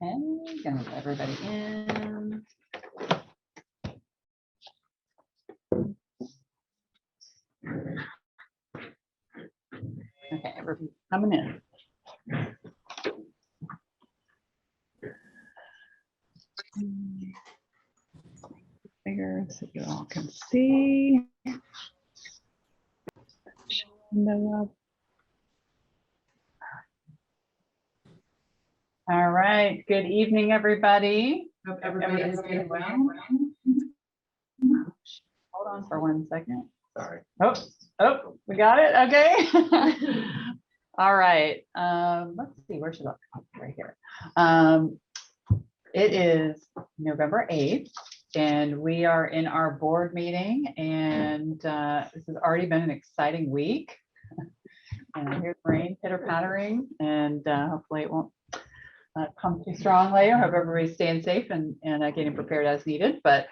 Okay, gonna let everybody in. Okay, everybody's coming in. Bigger so you all can see. All right, good evening, everybody. Hope everybody is doing well. Hold on for 1 second. Sorry. Oh, we got it. Okay. All right. Let's see. Where should I look? Right here. It is November 8th, and we are in our board meeting, and this has already been an exciting week. And here's rain pitter-pattering, and hopefully it won't come too strongly. I hope everybody's staying safe and getting prepared as needed. But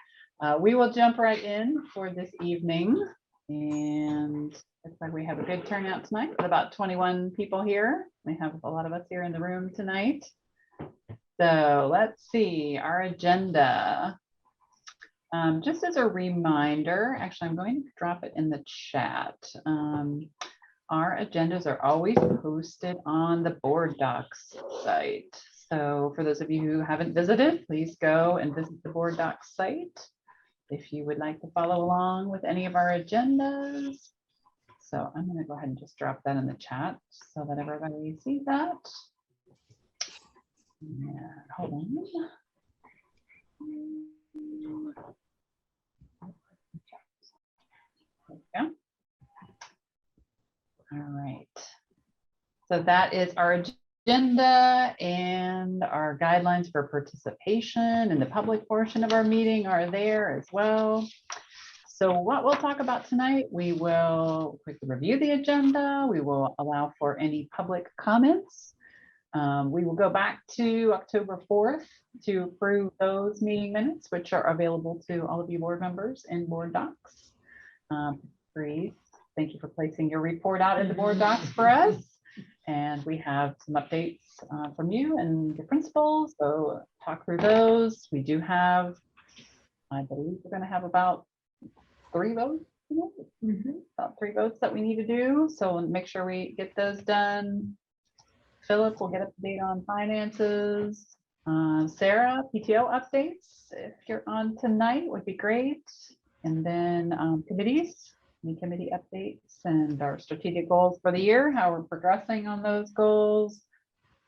we will jump right in for this evening. And looks like we have a good turnout tonight with about 21 people here. We have a lot of us here in the room tonight. So let's see our agenda. Just as a reminder, actually, I'm going to drop it in the chat. Our agendas are always posted on the board docs site. So for those of you who haven't visited, please go and visit the board docs site if you would like to follow along with any of our agendas. So I'm going to go ahead and just drop that in the chat so that everybody sees that. Yeah, hold on. There we go. All right. So that is our agenda, and our guidelines for participation in the public portion of our meeting are there as well. So what we'll talk about tonight, we will quickly review the agenda. We will allow for any public comments. We will go back to October 4th to approve those meeting minutes, which are available to all of you board members in board docs. Please, thank you for placing your report out in the board docs for us. And we have some updates from you and your principals, so talk through those. We do have, I believe we're going to have about 3 votes, about 3 votes that we need to do. So make sure we get those done. Philip will get up to date on finances. Sarah, PTO updates, if you're on tonight, would be great. And then committees, any committee updates and our strategic goals for the year, how we're progressing on those goals.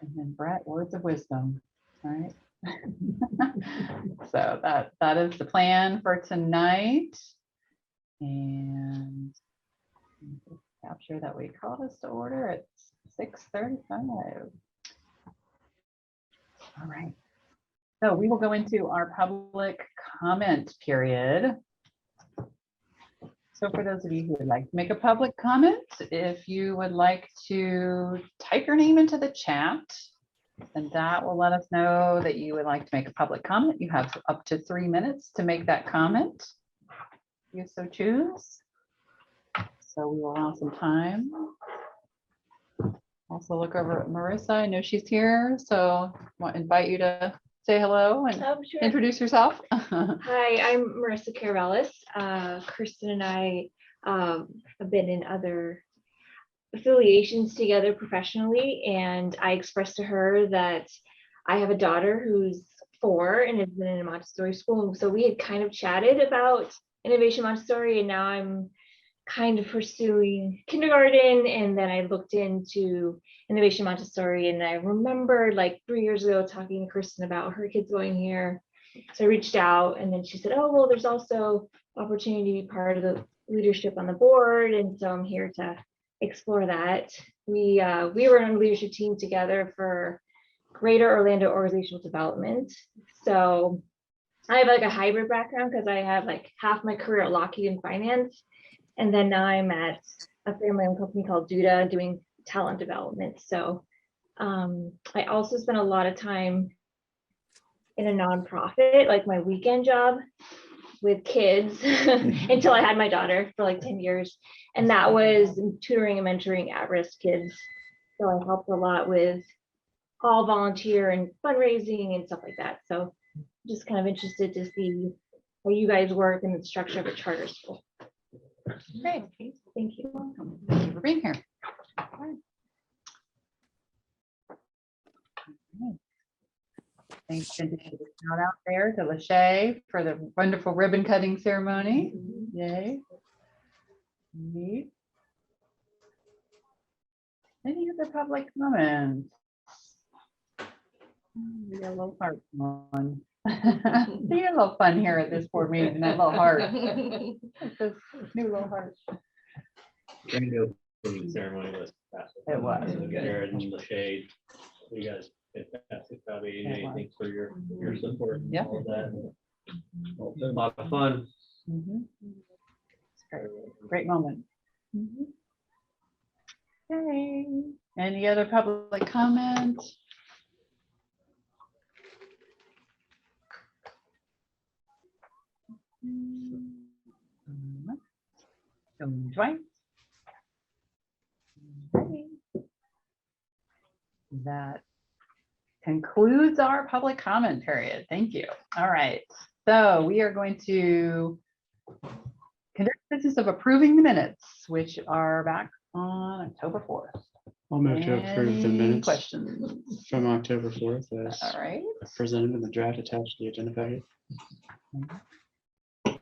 And then Brett, words of wisdom, all right? So that is the plan for tonight. And capture that we call this to order at 6:35. All right. So we will go into our public comment period. So for those of you who would like to make a public comment, if you would like to type your name into the chat, then that will let us know that you would like to make a public comment. You have up to 3 minutes to make that comment, if you so choose. So we will allow some time. Also look over at Marissa. I know she's here, so I want to invite you to say hello and introduce yourself. Hi, I'm Marissa Caravellis. Kristen and I have been in other affiliations together professionally, and I expressed to her that I have a daughter who's 4 and has been in a Montessori school. So we had kind of chatted about Innovation Montessori, and now I'm kind of pursuing kindergarten, and then I looked into Innovation Montessori, and I remember like 3 years ago talking to Kristen about her kids going here. So I reached out, and then she said, oh, well, there's also opportunity to be part of the leadership on the board, and so I'm here to explore that. We were on a leadership team together for Greater Orlando Organizational Development. So I have like a hybrid background because I have like half my career at Lockheed in finance, and then now I'm at a family-owned company called Duda doing talent development. So I also spent a lot of time in a nonprofit, like my weekend job with kids until I had my daughter for like 10 years. And that was tutoring and mentoring at-risk kids. So I helped a lot with all volunteer and fundraising and stuff like that. So just kind of interested to see how you guys work and the structure of a charter school. Great. Thank you. Welcome. Thank you for being here. All right. Thanks to the shout out there to Lachey for the wonderful ribbon cutting ceremony. Yay. Neat. Any other public comments? We got a little heart on. See a little fun here at this board meeting, that little heart. It's this new little heart. Grand opening ceremony was fantastic. It was. Jared and Lachey, you guys did a fantastic job. It was. Thanks for your support and Yep. all of that. A lot of fun. Mhm. It's great. Great moment. Okay. Any other public comment? Dwight. That concludes our public comment period. Thank you. All right. So we are going to conduct business of approving the minutes, which are back on October 4th. I'll move to approve the Any minutes questions? from October 4th as All right. presented in the draft attached to the agenda packet. You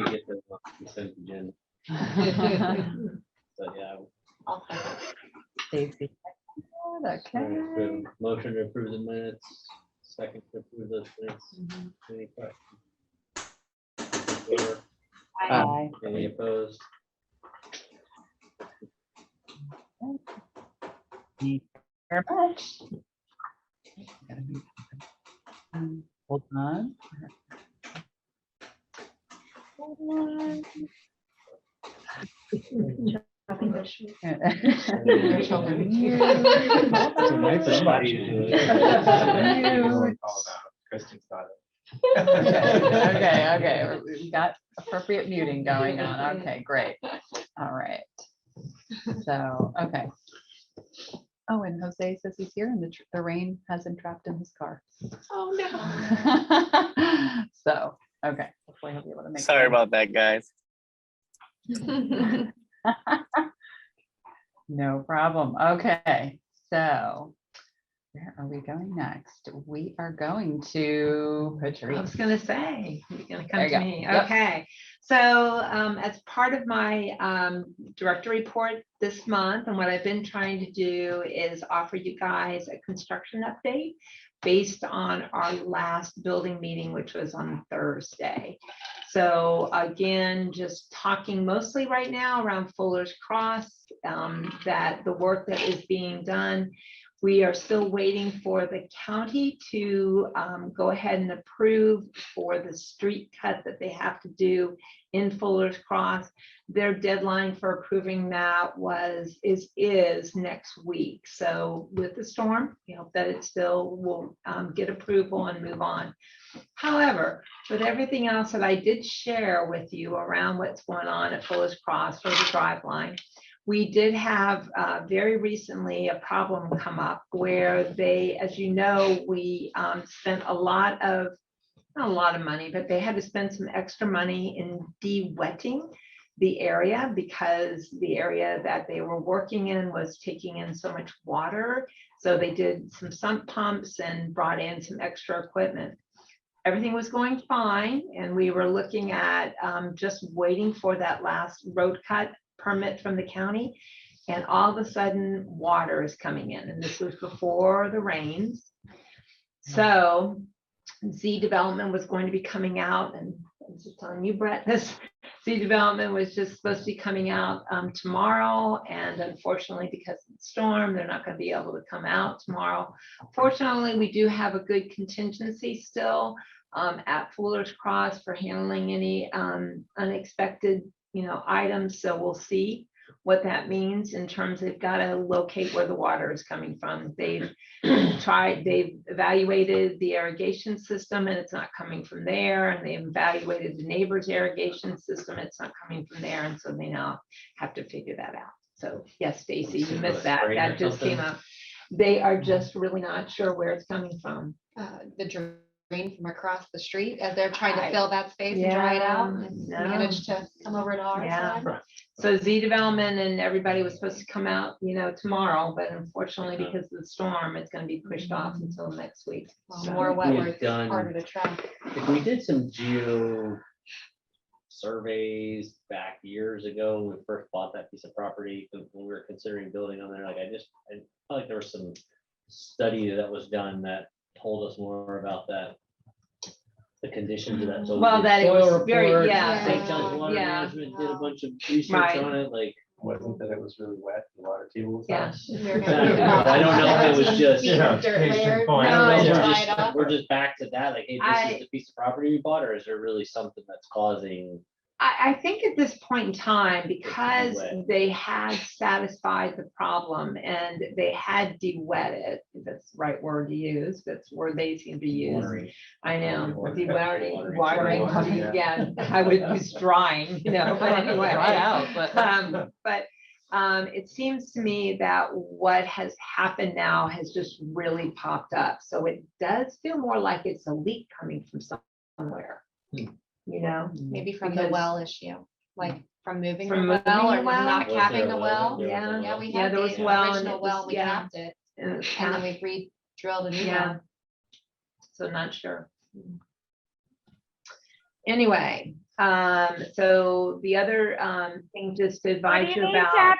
get the consent agenda. So yeah. Stacy. Okay. Motion to approve the minutes, second to approve those minutes. Any questions? Aye. Any opposed? Thank you very much. Hold on. Hold Somebody usually- on. Kristen's got it. Okay, we've got appropriate muting going on. Okay, great. All right. So, okay. Oh, and Jose says he's here and the rain has him trapped in his car. Oh, no. So, okay, hopefully he'll be able to make. Sorry about that, guys. No problem. Okay, so where are we going next? We are going to I was Patrice. gonna say, you're gonna There come you to go. me. Yep. Okay. So as part of my director report this month, and what I've been trying to do is offer you guys a construction update based on our last building meeting, which was on Thursday. So again, just talking mostly right now around Fuller's Cross, that the work that is being done. We are still waiting for the county to go ahead and approve for the street cut that they have to do in Fuller's Cross. Their deadline for approving that is next week. So with the storm, we hope that it still will get approval and move on. However, with everything else that I did share with you around what's going on at Fuller's Cross for the drive line, we did have very recently a problem come up where they, as you know, we spent not a lot of money, but they had to spend some extra money in de-wetting the area because the area that they were working in was taking in so much water. So they did some sump pumps and brought in some extra equipment. Everything was going fine, and we were looking at just waiting for that last road cut permit from the county, and all of a sudden water is coming in, and this was before the rains. So Z Development was going to be coming out, and I was just telling you, Brett, this Z Development was just supposed to be coming out tomorrow, and unfortunately because of the storm, they're not going to be able to come out tomorrow. Fortunately, we do have a good contingency still at Fuller's Cross for handling any unexpected items. So we'll see what that means in terms, they've got to locate where the water is coming from. They've evaluated the irrigation system and it's not coming from there. And they've evaluated the neighbor's irrigation system. It's not coming from there. And so they now have to figure that out. So yes, Stacy, you missed that. That just came up. they are just really not sure where it's coming from. The drain from across the street as they're trying to I- fill that space and dry it out. Yeah, And it's no. managed to come over to our Yeah. side. So Z Development and everybody was supposed to come out, tomorrow, but unfortunately because of the storm, it's gonna be pushed off until next week. Well, So- more wet We've where it's done- harder to track. If we did some geo surveys back years ago, when we first bought that piece of property, when we were considering building on there, like I felt like there was some study that was done that told us more about that, the conditions of that. So Well, the that it soil was very- report, yeah. St. John's Water Yeah. Management did a bunch of research Right. on it, like. Wasn't that it was really wet, the water table was. Yeah. I don't know if it was just. Feet of dirt Case in layer, point. I don't know if to we're dry just, it up. we're just back to that, like, hey, this is the piece of property we bought, or is there really something that's causing? I think at this point in time, because wet. they had satisfied the problem and they had de-wetted, if that's the right word to use, that's where they seem to use. Watering? I know, Watering. de-watering, Watering. watering, yeah, I would use drying, but anyway. Dry out, but- It seems to me that what has happened now has just really popped up. So it does feel more like it's a leak coming from somewhere. Maybe from the Because- well issue, like from moving From the well moving or the well? not Was capping there the a well. There was a Yeah. Yeah, well? we Yeah, had there was the well and original it was- well, we yeah. capped it, And and then we re-drilled a new Yeah. one. So not sure. Anyway, so the other thing just to advise you about.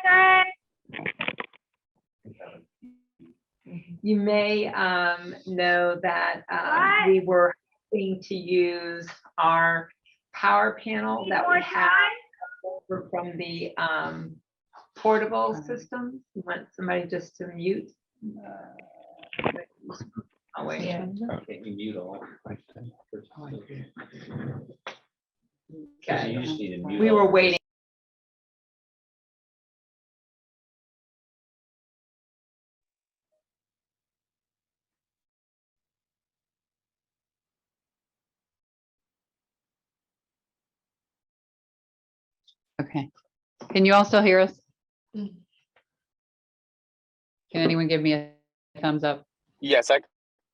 You may know that we were hoping to use our power panel that we have over from the portable system. You want somebody just to mute? Oh, wait. Yeah. Can't you mute all? Okay. You just need to mute We all. were waiting. Okay. Can you also hear us? Mm. Can anyone give me a thumbs up? Yes, I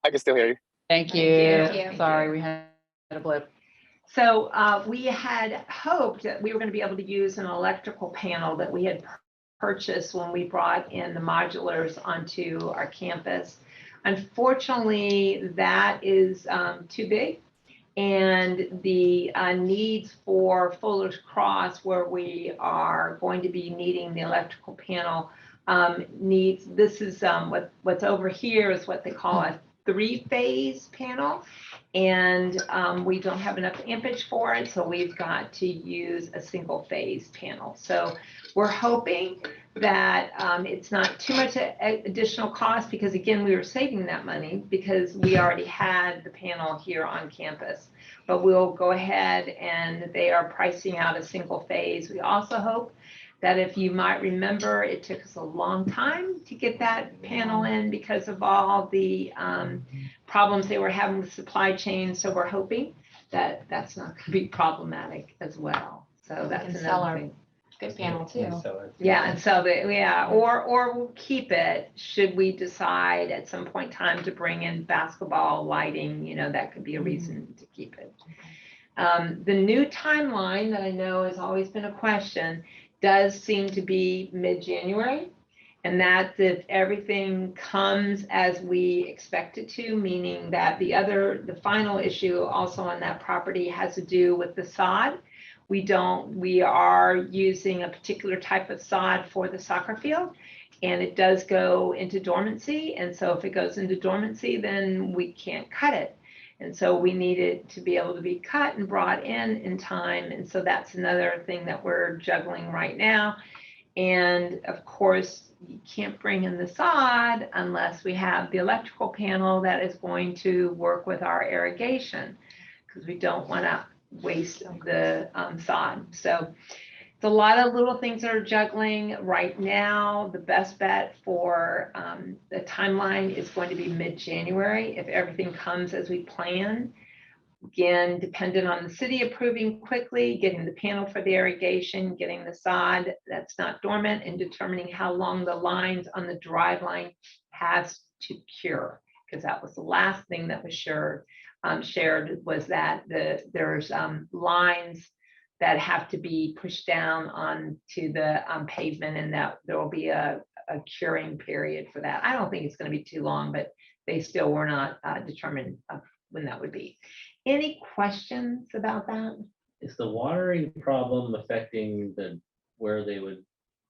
can still hear you. Thank Thank you. you. Sorry, we had a blip. So we had hoped that we were going to be able to use an electrical panel that we had purchased when we brought in the modulars onto our campus. Unfortunately, that is too big. And the needs for Fuller's Cross, where we are going to be needing the electrical panel, this is what's over here is what they call a 3-phase panel. And we don't have enough ampage for it, so we've got to use a single phase panel. So we're hoping that it's not too much additional cost, because again, we were saving that money because we already had the panel here on campus. But we'll go ahead and they are pricing out a single phase. We also hope that, if you might remember, it took us a long time to get that panel in because of all the problems they were having with supply chain. So we're hoping that that's not going to be problematic as well. So that's can sell another our thing. Good panel too. Yeah, and so or we'll keep it should we decide at some point in time to bring in basketball lighting, that could be a reason to keep it. The new timeline that I know has always been a question does seem to be mid-January. And that's if everything comes as we expect it to, meaning that the final issue also on that property has to do with the sod. We are using a particular type of sod for the soccer field, and it does go into dormancy. And so if it goes into dormancy, then we can't cut it. And so we need it to be able to be cut and brought in time. And so that's another thing that we're juggling right now. And of course, you can't bring in the sod unless we have the electrical panel that is going to work with our irrigation, because we don't want to waste the sod. So it's a lot of little things that are juggling right now. The best bet for the timeline is going to be mid-January if everything comes as we plan. Again, dependent on the city approving quickly, getting the panel for the irrigation, getting the sod that's not dormant, and determining how long the lines on the drive line has to cure. Because that was the last thing that was shared was that there's lines that have to be pushed down onto the pavement, and that there will be a curing period for that. I don't think it's going to be too long, but they still were not determined when that would be. Any questions about that? Is the watering problem affecting where they would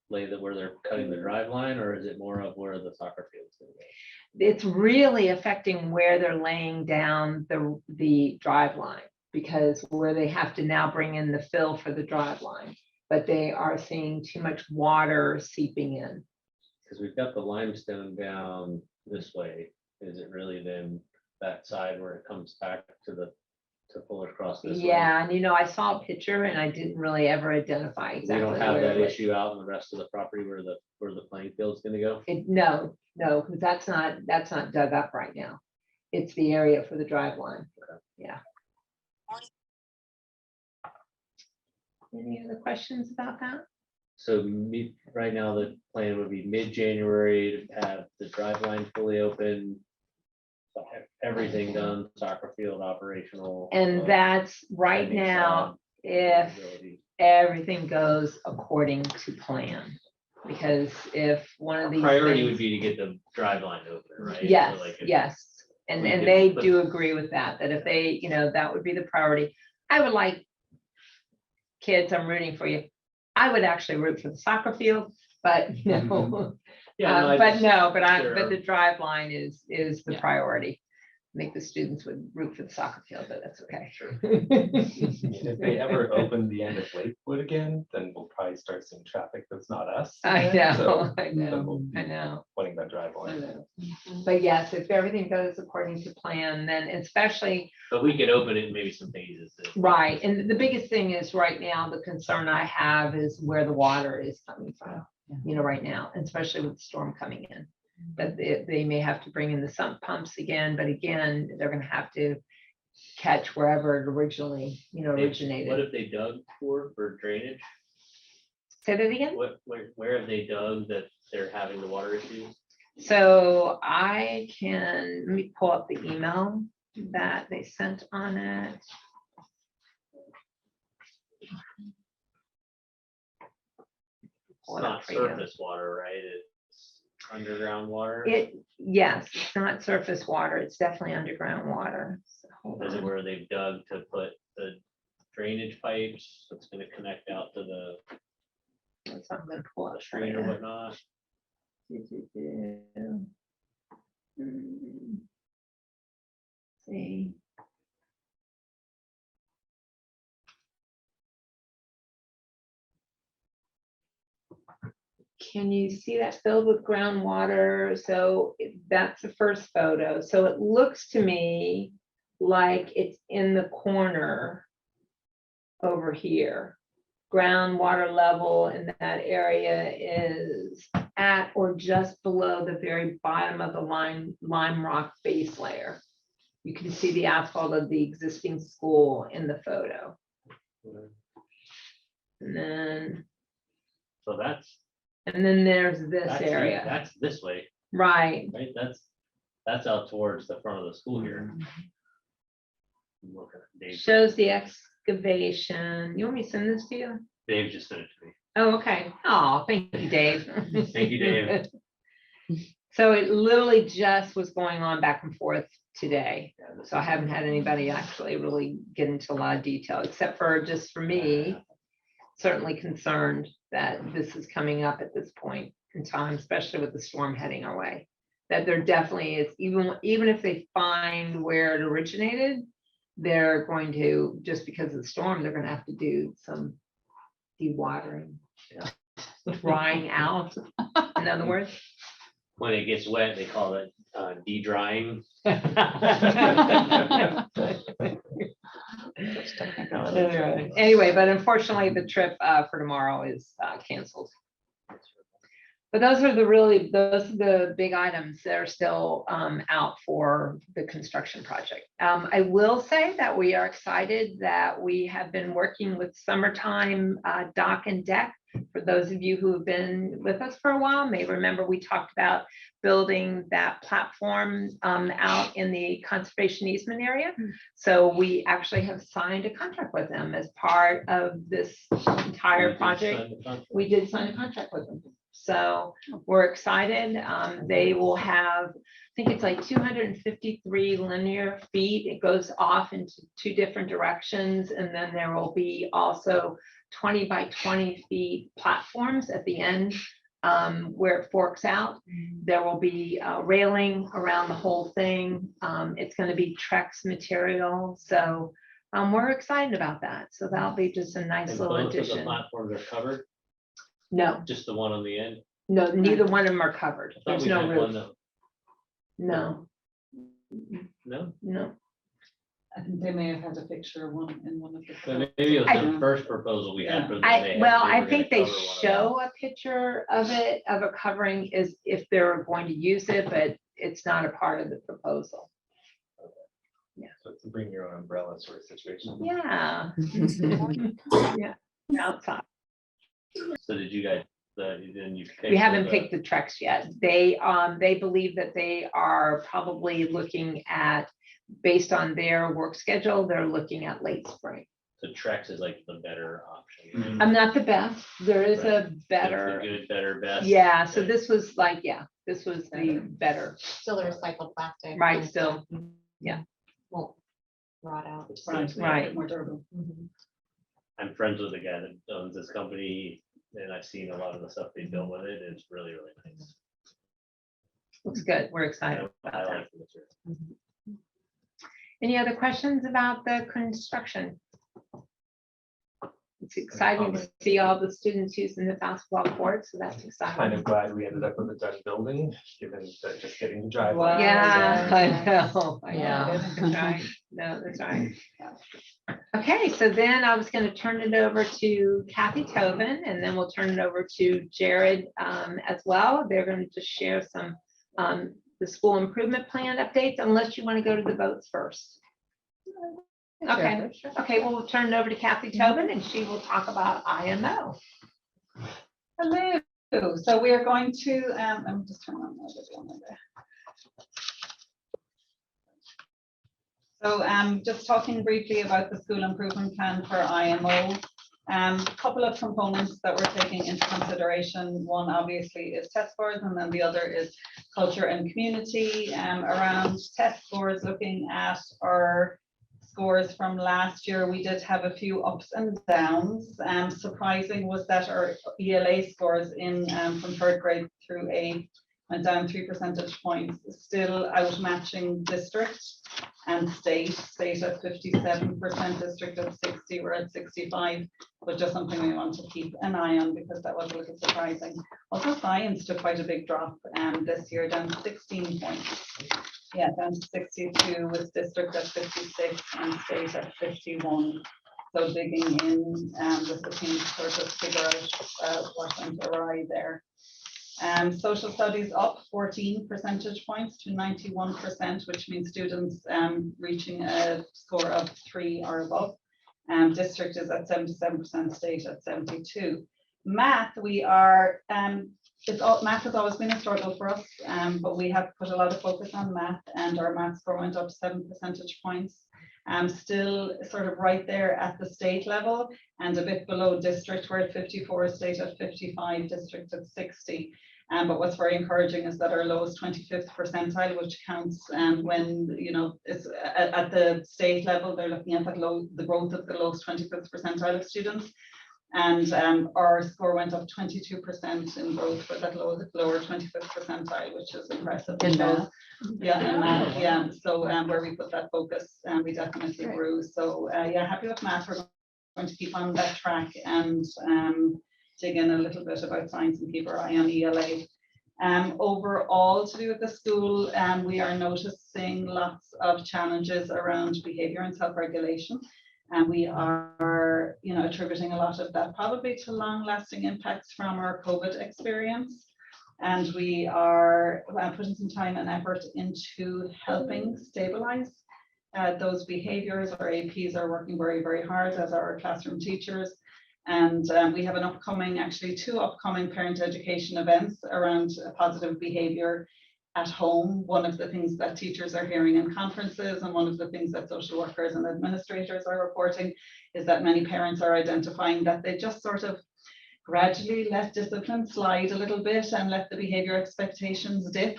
where they're cutting the drive line, or is it more of where the soccer field's gonna go? It's really affecting where they're laying down the drive line, because where they have to now bring in the fill for the drive line, but they are seeing too much water seeping in. Because we've got the limestone down this way. Is it really then that side where it comes back to Fuller's Cross this way? Yeah, and I saw a picture and I didn't really ever identify We exactly. don't have where that it was. issue out in the rest of the property where the playing field's gonna go? No, because that's not dug up right now. It's the area for the drive line. Yeah. Any other questions about that? So right now, the plan would be mid-January to have the drive line fully open. Everything done, soccer field operational. And that's right pending now, sod if availability. everything goes according to plan. Because if one of these Priority would things, be to get the drive line open, right? So yes, like if yes. And we could they put- do agree with that, that if they, that would be the priority. I would like, kids, I'm rooting for you. I would actually root for the soccer field, but Yeah, no, I just- but the drive line is the Yeah. priority. I think the students would root for the soccer field, but that's okay. Sure. If they ever open the end of Lakewood again, then we'll probably start seeing traffic that's not us. I again, so know, I then know, we'll be I know. Wanting that drive I line. know. But yes, if everything goes according to plan, then especially, But we could open it in maybe some phases. right, and the biggest thing is right now, the concern I have is where the water is coming from, right now, and especially with the storm coming in. But they may have to bring in the sump pumps again, but again, they're gonna have to catch wherever it originally, What originated. if they dug for drainage? Say that again? Where have they dug that they're having the water issues? So let me pull up the email that they sent on it. It's not surface water, right? It's underground water. Yes, it's not surface water. It's definitely underground water. So hold Is it on. where they've dug to put the drainage pipes that's gonna connect out to the So I'm gonna pull up. street or whatnot? See. Can you see that filled with groundwater? So that's the first photo. So it looks to me like it's in the corner over here. Groundwater level in that area is at or just below the very bottom of the lime rock base layer. You can see the asphalt of the existing school in the photo. And then there's this That's area, That's this way, right? right? That's out towards the front of the school here. Mm-hmm. I'm looking at Dave. Shows the excavation. You want me to send this to you? Dave just sent it to me. Oh, okay. Oh, thank you, Dave. Thank you, Dave. So it literally just was going on back and forth today. Yeah, this So I is- haven't had anybody actually really get into a lot of detail, except for just for me, certainly concerned that this is coming up at this point in time, especially with the storm heading our way. That there definitely is, even if they find where it originated, they're going to, just because of the storm, they're gonna have to do some dewatering, drying out, in other words. When it gets wet, they call it de-drying. Anyway, but unfortunately, the trip for tomorrow is canceled. But those are the big items that are still out for the construction project. I will say that we are excited that we have been working with Summertime Dock and Deck. For those of you who have been with us for a while, may remember we talked about building that platform out in the conservation easement area. So we actually have signed a contract with them as part of this entire project. We did sign a contract with them. So we're excited. They will have, I think it's like 253 linear feet. It goes off into 2 different directions. And then there will be also 20 by 20 feet platforms at the end where it forks out. There will be railing around the whole thing. It's going to be Trex material. So we're excited about that. So that'll be just a nice And little both of the addition. platforms are covered, No, just the one on the end. no, neither one of them are covered. I thought There's we no had one roof. that- No, No, no. I think they may have had a picture of one in one of the. but maybe it was the I- first proposal we had. for them. They I were gonna think they cover one of them. show a picture of it, of a covering is if they're going to use it, but it's not a part of the proposal. So it's a bring your own umbrella sort of situation. Yeah. Yeah, outside. So did you guys, then you? We haven't picked the Trex yet. They believe that they are probably looking at, based on their work schedule, they're looking at late spring. The Trex is like the better option. right? I'm not the best. There is a The better, good, better, best. yeah, so Okay. this was like, yeah, this was the better, Still a recycled plastic. right, still, Won't rot out. Right, Right. a bit more durable. I'm friends with the guy that owns this company, and I've seen a lot of the stuff they built with it. It's really, really nice. looks good. We're excited I about that. like the material. Any other questions about the construction? It's exciting to see all the students using the basketball court, so that's Kind exciting. of glad we ended up with a done building, given that just getting the drive. Wow. Yeah, I know. Yeah. That's right. No, that's right. Okay, so then I was gonna turn it over to Kathy Tobin, and then we'll turn it over to Jared as well. They're gonna just share some the school improvement plan updates, unless you want to go to the votes first. Okay, okay, well, we'll turn it over to Kathy Tobin, and she will talk about IMO. Hello, so we are going to, I'm just turning on my video on there. So just talking briefly about the school improvement plan for IMO. A couple of components that we're taking into consideration. One obviously is test scores, and then the other is culture and community. Around test scores, looking at our scores from last year, we did have a few ups and downs. Surprising was that our ELA scores in from 3rd grade through 8th went down 3 percentage points, still outmatching district and state at 57%, district at 60, we're at 65, but just something we want to keep an eye on because that was a little surprising. Also science took quite a big drop this year, down 16 points. Yeah, down to 62 with district at 56 and state at 51. So digging in with the team to sort of figure out what went awry there. Social studies up 14 percentage points to 91%, which means students reaching a score of 3 or above. District is at 77%, state at 72. Math, we are, math has always been a struggle for us, but we have put a lot of focus on math, and our math score went up 7 percentage points. Still sort of right there at the state level and a bit below district. We're at 54, state at 55, district at 60. But what's very encouraging is that our lowest 25th percentile, which counts when, you know, it's at the state level, they're looking at that the growth of the lowest 25th percentile of students. And our score went up 22% in growth for that lower 25th percentile, which is impressive. In math? Yeah, in math, yeah. So where we put that focus, we definitely grew. So yeah, happy with math. We're going to keep on that track and dig in a little bit about science and keep our eye on ELA. Overall, to do with the school, we are noticing lots of challenges around behavior and self-regulation. And we are, you know, attributing a lot of that probably to long-lasting impacts from our COVID experience. And we are putting some time and effort into helping stabilize those behaviors. Our APs are working very, very hard, as are our classroom teachers. And we have actually 2 upcoming parent education events around positive behavior at home. One of the things that teachers are hearing in conferences, and one of the things that social workers and administrators are reporting, is that many parents are identifying that they just sort of gradually let discipline slide a little bit and let the behavior expectations dip,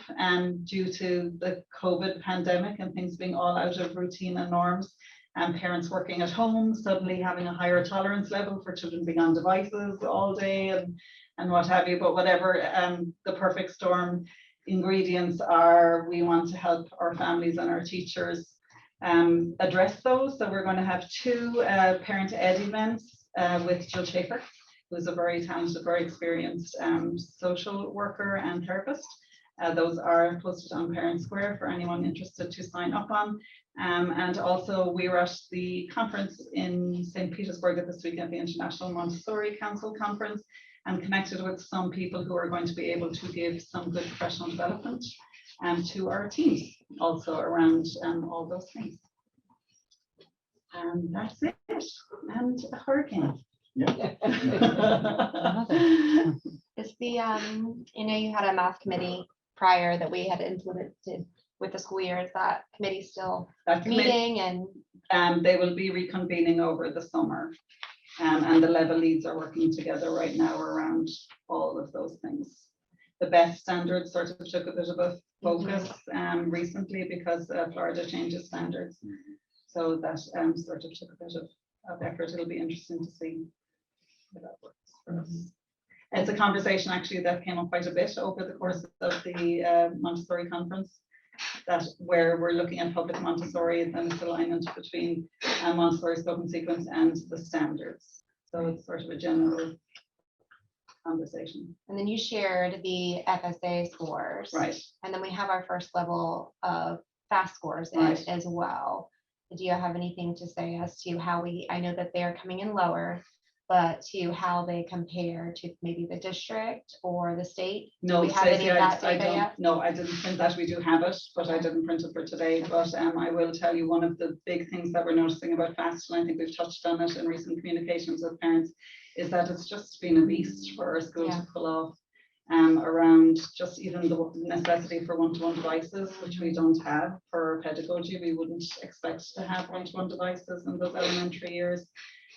due to the COVID pandemic and things being all out of routine and norms, and parents working at home suddenly having a higher tolerance level for children being on devices all day and what have you. But whatever the perfect storm ingredients are, we want to help our families and our teachers address those. So we're going to have 2 parent ed events with Jill Schaefer, who's a very talented, very experienced social worker and therapist. Those are posted on Parent Square for anyone interested to sign up on. And also we were at the conference in St. Petersburg this week at the International Montessori Council Conference, and connected with some people who are going to be able to give some good professional development to our teams also around all those things. And that's it. And a hurricane. Is the, you had a math committee prior that we had implemented with the school year. Is that committee still That committee, meeting? And they will be reconvening over the summer. And the level leads are working together right now around all of those things. The best standards sort of took a bit of a focus recently because Florida changes standards. So that sort of took a bit of effort. It'll be interesting to see how that works for us. It's a conversation actually that came up quite a bit over the course of the Montessori conference, that where we're looking at public Montessori and its alignment between Montessori spoken sequence and the standards. So it's sort of a general conversation. then you shared the FSA scores. Right. And then we have our first level of FAST scores in Right. as well. Do you have anything to say as to how I know that they're coming in lower, but to how they compare to maybe the district or the state? Do No, we have any Stacey, of that I data don't, yet? no, I didn't print that. We do have it, but I didn't print it for today. But I will tell you one of the big things that we're noticing about FAST, and I think we've touched on it in recent communications with parents, is that it's just been a beast for our school to pull off around just even the necessity for one-to-one devices, which we don't have for pedagogy. We wouldn't expect to have one-to-one devices in those elementary years.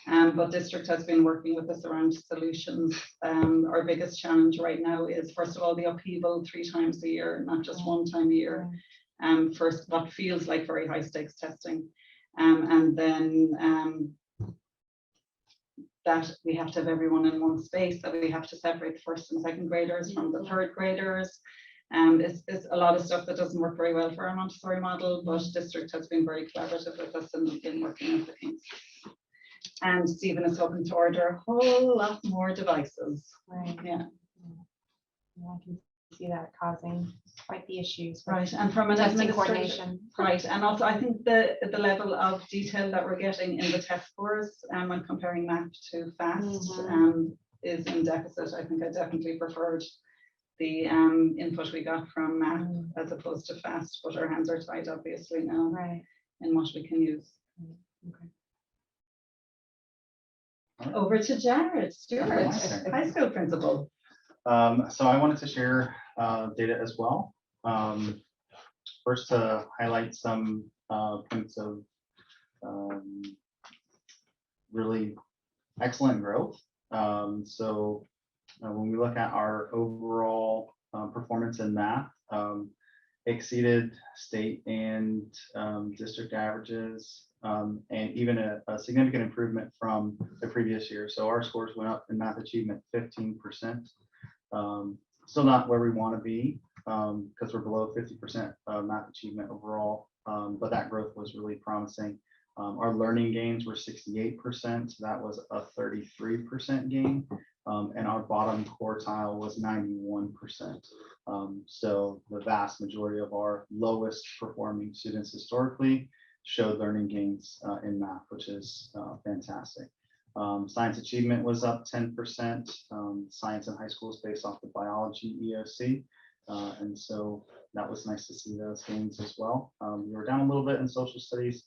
But district has been working with us around solutions. Our biggest challenge right now is, first of all, the upheaval 3 times a year, not just 1 time a year, for what feels like very high stakes testing. And then that we have to have everyone in one space, that we have to separate the 1st and 2nd graders from the 3rd graders. It's a lot of stuff that doesn't work very well for our Montessori model, but district has been very collaborative with us in working with the teams. And Stephen is hoping to order a whole lot more devices. Right. Yeah. I can see that causing quite the issues. Right. And from an Testing administrative, coordination. right. And also I think the level of detail that we're getting in the test scores when comparing math to FAST is in deficit. I think I definitely preferred the input we got from math as opposed to FAST, but our hands are tied obviously now in what we can use. Okay. Over to Jared Stewart, Okay. high school principal. So I wanted to share data as well. First, to highlight some points of really excellent growth. So when we look at our overall performance in math, exceeded state and district averages, and even a significant improvement from the previous year. So our scores went up in math achievement 15%. Still not where we want to be because we're below 50% math achievement overall, but that growth was really promising. Our learning gains were 68%, so that was a 33% gain, and our bottom quartile was 91%. So the vast majority of our lowest performing students historically showed learning gains in math, which is fantastic. Science achievement was up 10%. Science in high school is based off the biology EOC. And so that was nice to see those gains as well. We were down a little bit in social studies,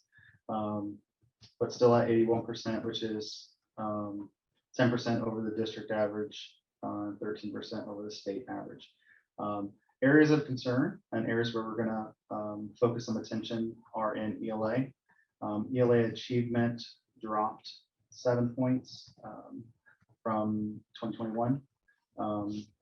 but still at 81%, which is 10% over the district average, 13% over the state average. Areas of concern and areas where we're going to focus some attention are in ELA. ELA achievement dropped 7 points from 2021.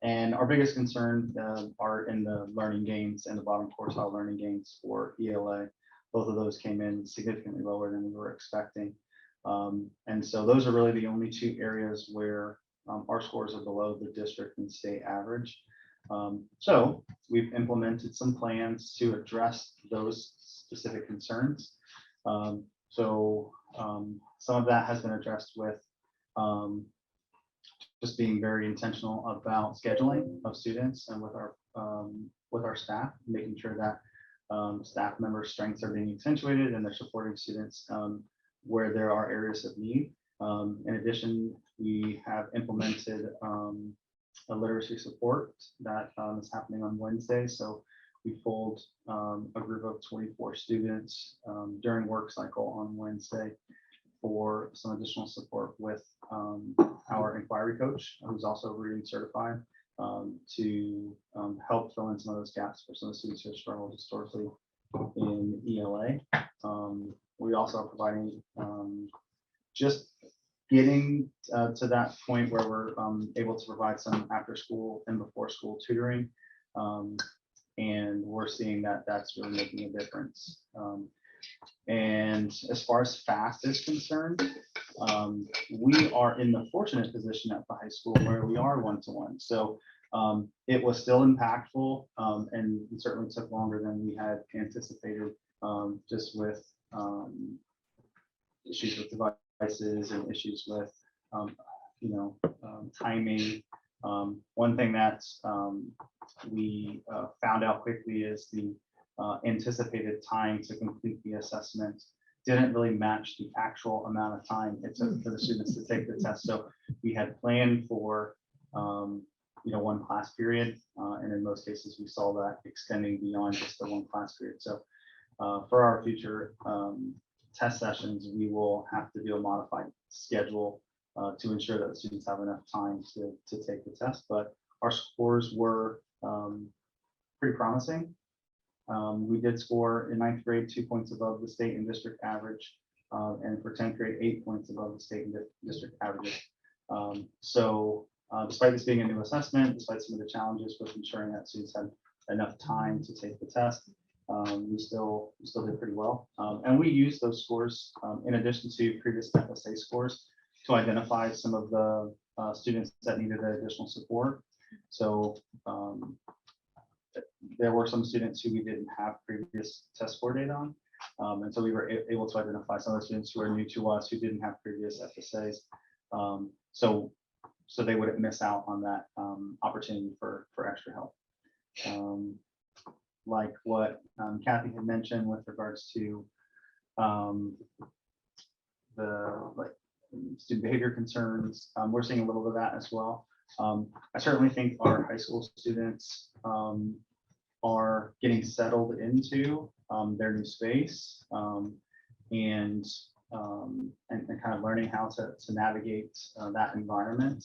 And our biggest concern are in the learning gains and the bottom quartile learning gains for ELA. Both of those came in significantly lower than we were expecting. And so those are really the only two areas where our scores are below the district and state average. So we've implemented some plans to address those specific concerns. Some of that has been addressed with just being very intentional about scheduling of students and with our staff, making sure that staff members' strengths are being accentuated and they're supporting students where there are areas of need. In addition, we have implemented a literacy support that is happening on Wednesday. So we pulled a group of 24 students during work cycle on Wednesday for some additional support with our inquiry coach, who's also reading certified, to help fill in some of those gaps for some of the students who have struggled historically in ELA. We also are providing just getting to that point where we're able to provide some after school and before school tutoring. And we're seeing that that's really making a difference. And as far as FAST is concerned, we are in the fortunate position at the high school where we are one-to-one. So it was still impactful and it certainly took longer than we had anticipated, just with issues with devices and issues with, timing. One thing that we found out quickly is the anticipated time to complete the assessment didn't really match the actual amount of time it took for the students to take the test. So we had planned for one class period, and in most cases we saw that extending beyond just the one class period. So for our future test sessions, we will have to do a modified schedule to ensure that the students have enough time to take the test. But our scores were pretty promising. We did score in 9th grade 2 points above the state and district average, and for 10th grade 8 points above the state and district averages. Despite this being a new assessment, despite some of the challenges with ensuring that students had enough time to take the test, we still did pretty well. And we use those scores in addition to previous FSA scores to identify some of the students that needed additional support. So there were some students who we didn't have previous test score data on. And so we were able to identify some of the students who are new to us who didn't have previous FSAs. So they wouldn't miss out on that opportunity for extra help. Like what Kathy had mentioned with regards to the student behavior concerns, we're seeing a little bit of that as well. I certainly think our high school students are getting settled into their new space and kind of learning how to navigate that environment.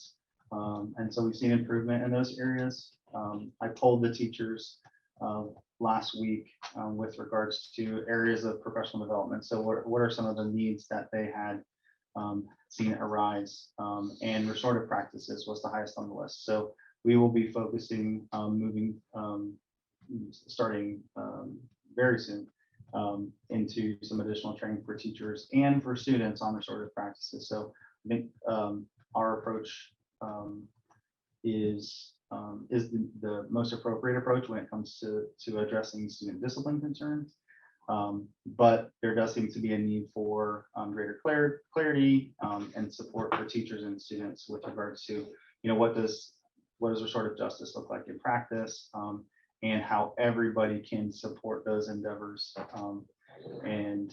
And so we've seen improvement in those areas. I told the teachers last week with regards to areas of professional development. So what are some of the needs that they had seen arise, and restorative practices was the highest on the list. So we will be focusing starting very soon into some additional training for teachers and for students on restorative practices. So I think our approach is the most appropriate approach when it comes to addressing student discipline concerns. But there does seem to be a need for greater clarity and support for teachers and students with regards to, what does restorative justice look like in practice, and how everybody can support those endeavors. And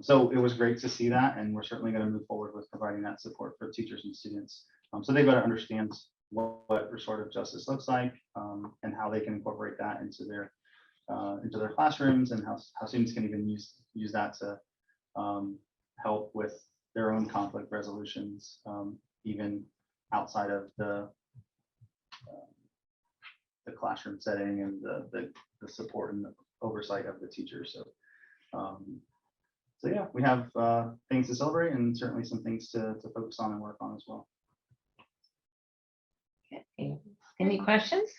so it was great to see that, and we're certainly going to move forward with providing that support for teachers and students. So they better understand what restorative justice looks like, and how they can incorporate that into their classrooms, and how students can even use that to help with their own conflict resolutions, even outside of the classroom setting and the support and the oversight of the teacher. So yeah, we have things to celebrate, and certainly some things to focus on and work on as well. Okay. Any questions?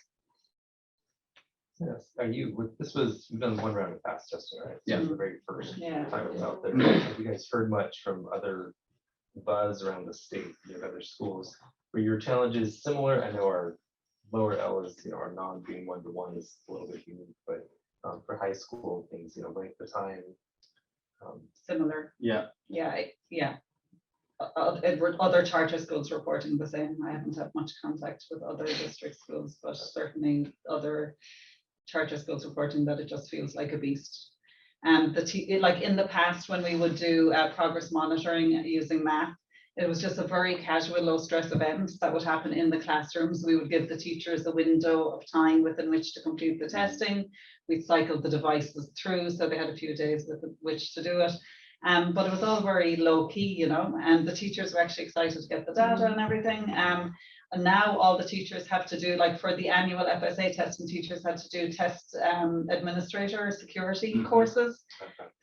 Yes, we've done one round of fast testing, right? Yeah. So the very first Yeah. time it was out there. Have you guys heard much from other buzz around the state, other schools? Were your challenges similar? I know our lower L is, our non being 1-to-1 is a little bit unique, but for high school things, length of time. Similar. Yeah. Yeah. Other charter schools reporting the same. I haven't had much contact with other district schools, but certainly other charter schools reporting that it just feels like a beast. And like in the past, when we would do progress monitoring using math, it was just a very casual, low stress event that would happen in the classrooms. We would give the teachers a window of time within which to complete the testing. We'd cycle the devices through, so they had a few days with which to do it. But it was all very low key, and the teachers were actually excited to get the data and everything. And now all the teachers have to do, like for the annual FSA testing, teachers had to do test administrator security courses.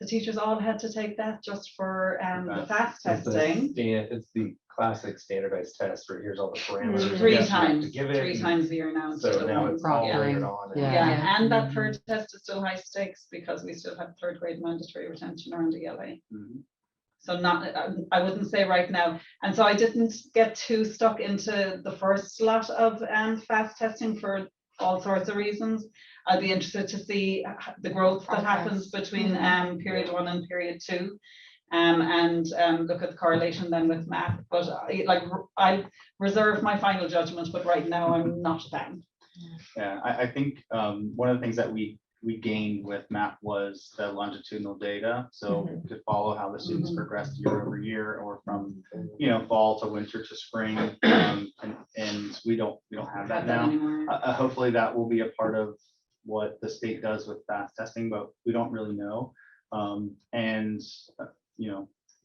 The teachers all had to take that just for the fast testing. It's the classic standardized test where here's all the parameters. Three you have to times give it, a year now. So instead of now one. it's all Proctoring. layered on. Yeah. Yeah, and that third test is still high stakes because we still have third grade mandatory retention around ELA. So I wouldn't say right now. And so I didn't get too stuck into the first lot of fast testing for all sorts of reasons. I'd be interested to see the growth that happens between period 1 and period 2. And look at the correlation then with math. But I reserve my final judgment, but right now I'm not a fan. Yeah, I think one of the things that we gained with MAP was the longitudinal data, so to follow how the students progressed year over year, or from fall to winter to spring, and we don't have that now. Anymore. Hopefully that will be a part of what the state does with fast testing, but we don't really know. And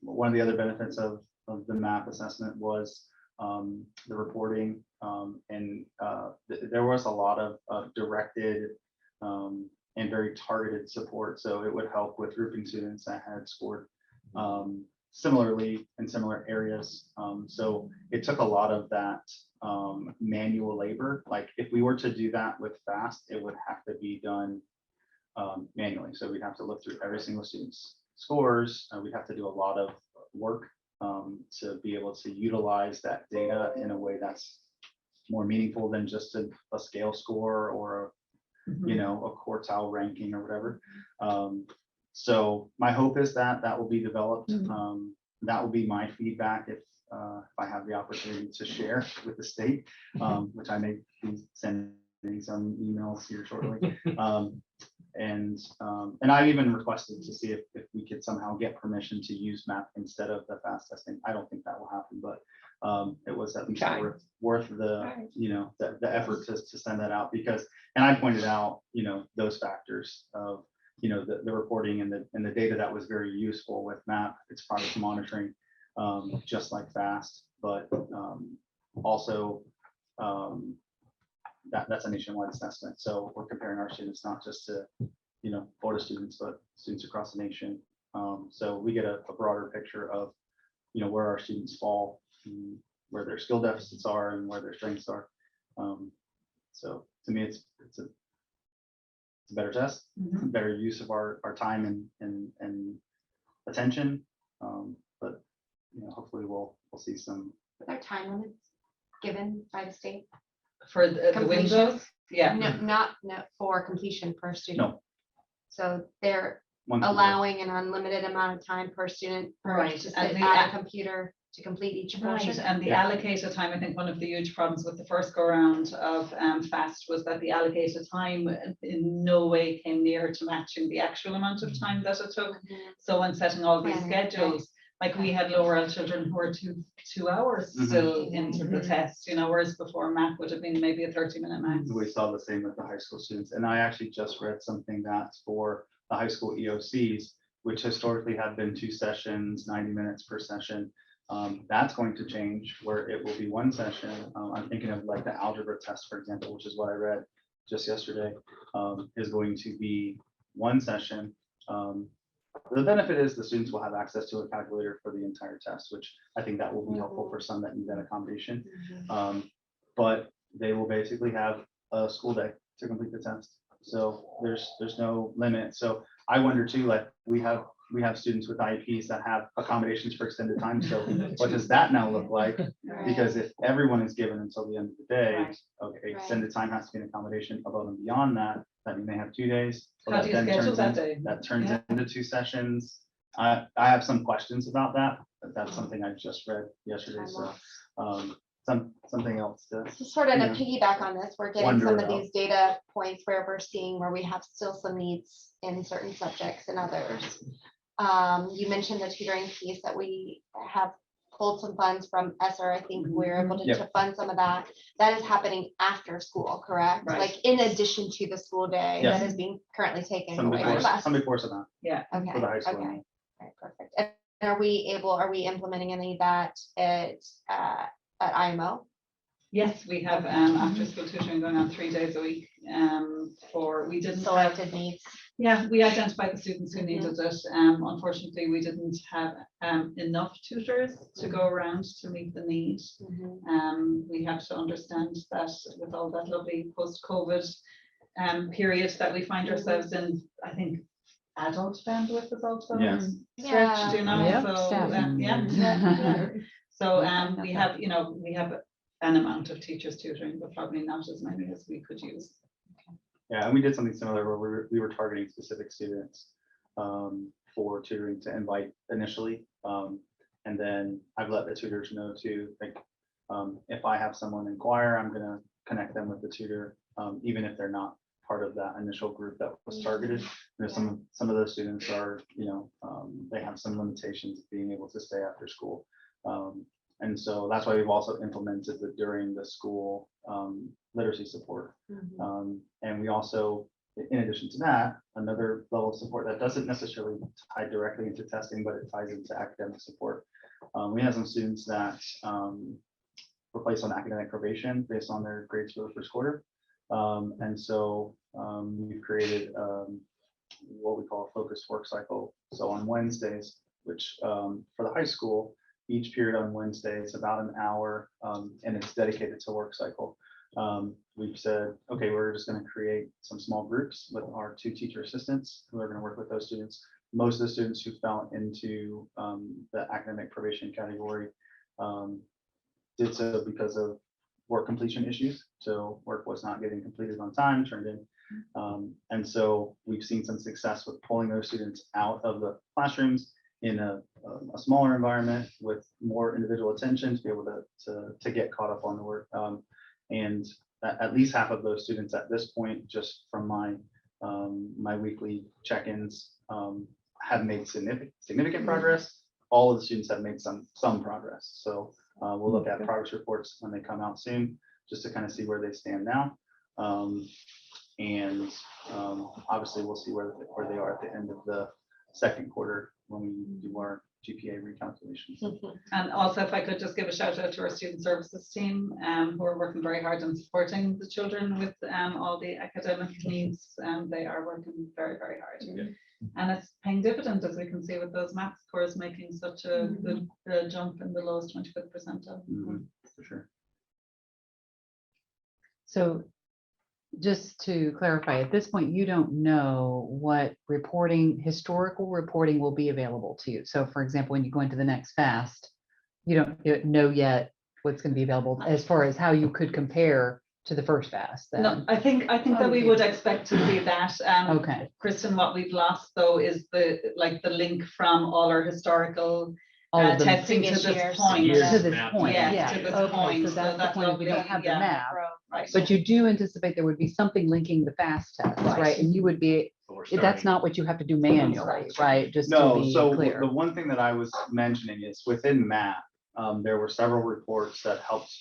one of the other benefits of the MAP assessment was the reporting, and there was a lot of directed and very targeted support. So it would help with grouping students that had scored similarly in similar areas. So it took a lot of that manual labor. Like if we were to do that with FAST, it would have to be done manually. So we'd have to look through every single student's scores. We'd have to do a lot of work to be able to utilize that data in a way that's more meaningful than just a scale score or a quartile ranking or whatever. So my hope is that will be developed. That will be my feedback if I have the opportunity to share with the state, which I may be sending some emails here shortly. And I even requested to see if we could somehow get permission to use MAP instead of the fast testing. I don't think that will happen, but it was at least worth the the effort to send that out, because, and I pointed out those factors of the reporting and the data that was very useful with MAP. It's progress monitoring, just like FAST, but also that's a nationwide assessment. So we're comparing our students not just to Florida students, but students across the nation. So we get a broader picture of where our students fall, where their skill deficits are, and where their strengths are. So to me, it's a better test, better use of our time and attention. But hopefully we'll see some. Are there time limits given by the state? For the windows? Yeah. No, not for completion per student. No. So they're One allowing an unlimited amount of time per student Right. to sit And at a computer to complete each Right, portion? and the Yeah. allocated time, I think one of the huge problems with the first go round of FAST was that the allocated time in no way came near to matching the actual amount of time that it took. So when setting all these Planning, right. schedules, like we had lower L children who were two hours Mhm. still into the test, you know, whereas before math would have been maybe a 30-minute max. We saw the same with the high school students. And I actually just read something that's for the high school EOCs, which historically have been 2 sessions, 90 minutes per session. That's going to change where it will be 1 session. I'm thinking of like the algebra test, for example, which is what I read just yesterday, is going to be 1 session. The benefit is the students will have access to a calculator for the entire test, which I think that will be helpful for some that need that accommodation. But they will basically have a school day to complete the test. So there's no limit. So I wonder too, like we have students with IEPs that have accommodations for extended time. So what does that now look like? Because if everyone is given until the end of the day, Right. okay, extended time has to be an accommodation above and beyond that. That you may have 2 days. So How that do you then schedule turns that in- day? That turns Yeah. into 2 sessions. I have some questions about that, but that's something I just read yesterday. So something else to. So sort of to Yeah. piggyback on this, we're getting Wonder some of about. these data points where we're seeing where we have still some needs in certain subjects and others. You mentioned the tutoring piece that we have pulled some funds from ESSER. I think we're able Yep. to fund some of that. That is happening after school, correct? Right. Like in addition to the school day Yes. that is being currently taken Some away before, from us. some before some after Okay, for the high school. okay. Right, perfect. And are we implementing any of that at IMO? Yes, we have after school tutoring going on 3 days a week. We didn't have, Selected needs. yeah, we identified the students who needed it. Unfortunately, we didn't have enough tutors to go around to meet the need. We have to understand that with all that lovely post-COVID period that we find ourselves in, I think adult bandwidth is also Yes. stretched, you know, Yep, so, staffing. yeah. So find we that have, you know, we have an amount of teachers tutoring, but probably not as many as we could use. Yeah, and we did something similar where we were targeting specific students for tutoring to invite initially. And then I've let the tutors know too, like, if I have someone inquire, I'm gonna connect them with the tutor, even if they're not part of that initial group that was targeted. You know, some of those students are, you know, they have some limitations of being able to stay after school. And so that's why we've also implemented the during the school literacy support. And we also, in addition to that, another level of support that doesn't necessarily tie directly into testing, but it ties into academic support. We have some students that were placed on academic probation based on their grades for the first quarter. And so we've created what we call a focused work cycle. So on Wednesdays, which for the high school, each period on Wednesday is about an hour, and it's dedicated to work cycle. We've said, okay, we're just going to create some small groups with our 2 teacher assistants who are going to work with those students. Most of the students who fell into the academic probation category did so because of work completion issues. So work was not getting completed on time, turned in. And so we've seen some success with pulling those students out of the classrooms in a smaller environment with more individual attention to be able to get caught up on the work. And at least half of those students at this point, just from my weekly check-ins, have made significant progress. All of the students have made some progress. So we'll look at progress reports when they come out soon, just to kind of see where they stand now. And obviously we'll see where they are at the end of the second quarter when we do our GPA recalculations. And also, if I could just give a shout out to our student services team, who are working very hard on supporting the children with all the academic needs. They are working very, very hard. Yeah. And it's paying dividends, as we can see with those math scores making such a good jump in the lowest 25th percentile. For sure. So just to clarify, at this point, you don't know what historical reporting will be available to you. So for example, when you go into the next FAST, you don't know yet what's going to be available as far as how you could compare to the first FAST. Then. No, I think that we would expect to see that. Okay. Kristen, what we've lost though is the link from all our historical All of them testing to previous this years. point. Years to this map. point, Yeah, yeah. to this Okay, point, so so that's the that's point, is we don't lovely, have the yeah. map. Right. But you do anticipate there would be something linking the fast tests, Right. right? And you would be, But we're that's starting- not what you have to do manually, right? Just to No, be so clear. the one thing that I was mentioning is within MAP, there were several reports that helped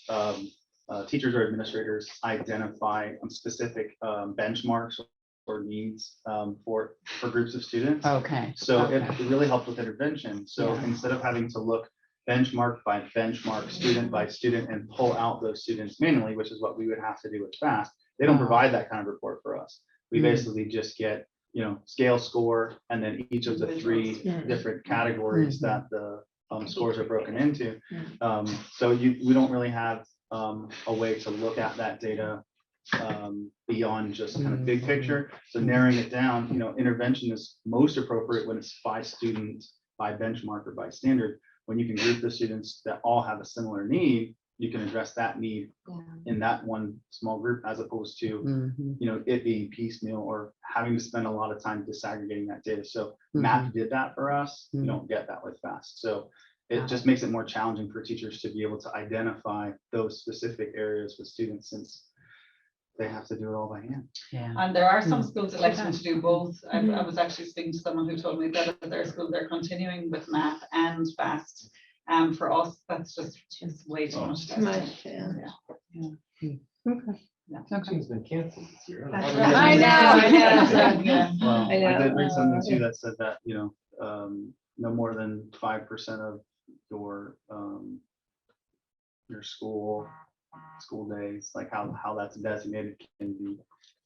teachers or administrators identify specific benchmarks or needs for groups of students. Okay. So it okay. really helped with intervention. So Yeah. instead of having to look benchmark by benchmark, student by student, and pull out those students manually, which is what we would have to do with FAST, they don't Oh. provide that kind of report for us. We Mm. basically just get, scale score, and then each of the three Mm. different categories Mhm. that the scores are broken into. Mm. So we don't really have a way to look at that data beyond just kind of big picture. So narrowing it down, intervention is most appropriate when it's by student, by benchmark, or by standard. When you can group the students that all have a similar need, you can address that need Yeah. in that one small group, as opposed to, Mhm. it being piecemeal or having to spend a lot of time disaggregating that data. So Mhm. MAP did that for us. You Mhm. don't get that with FAST. So it Got just makes it more challenging for teachers to be able to identify those specific areas with students, since they have to do it all by hand. Yeah. And there are some Mm. schools electing to do both. I Mhm. was actually speaking to someone who told me that at their school, they're continuing with MAP and FAST. For us, that's just way too much. Too much, testing. yeah. Okay. Yeah. Teaching's been canceled this year. That's right. I know. Yeah. Well, I know. I did read something too that said that, no more than 5% of your school days, like how that's designated, can be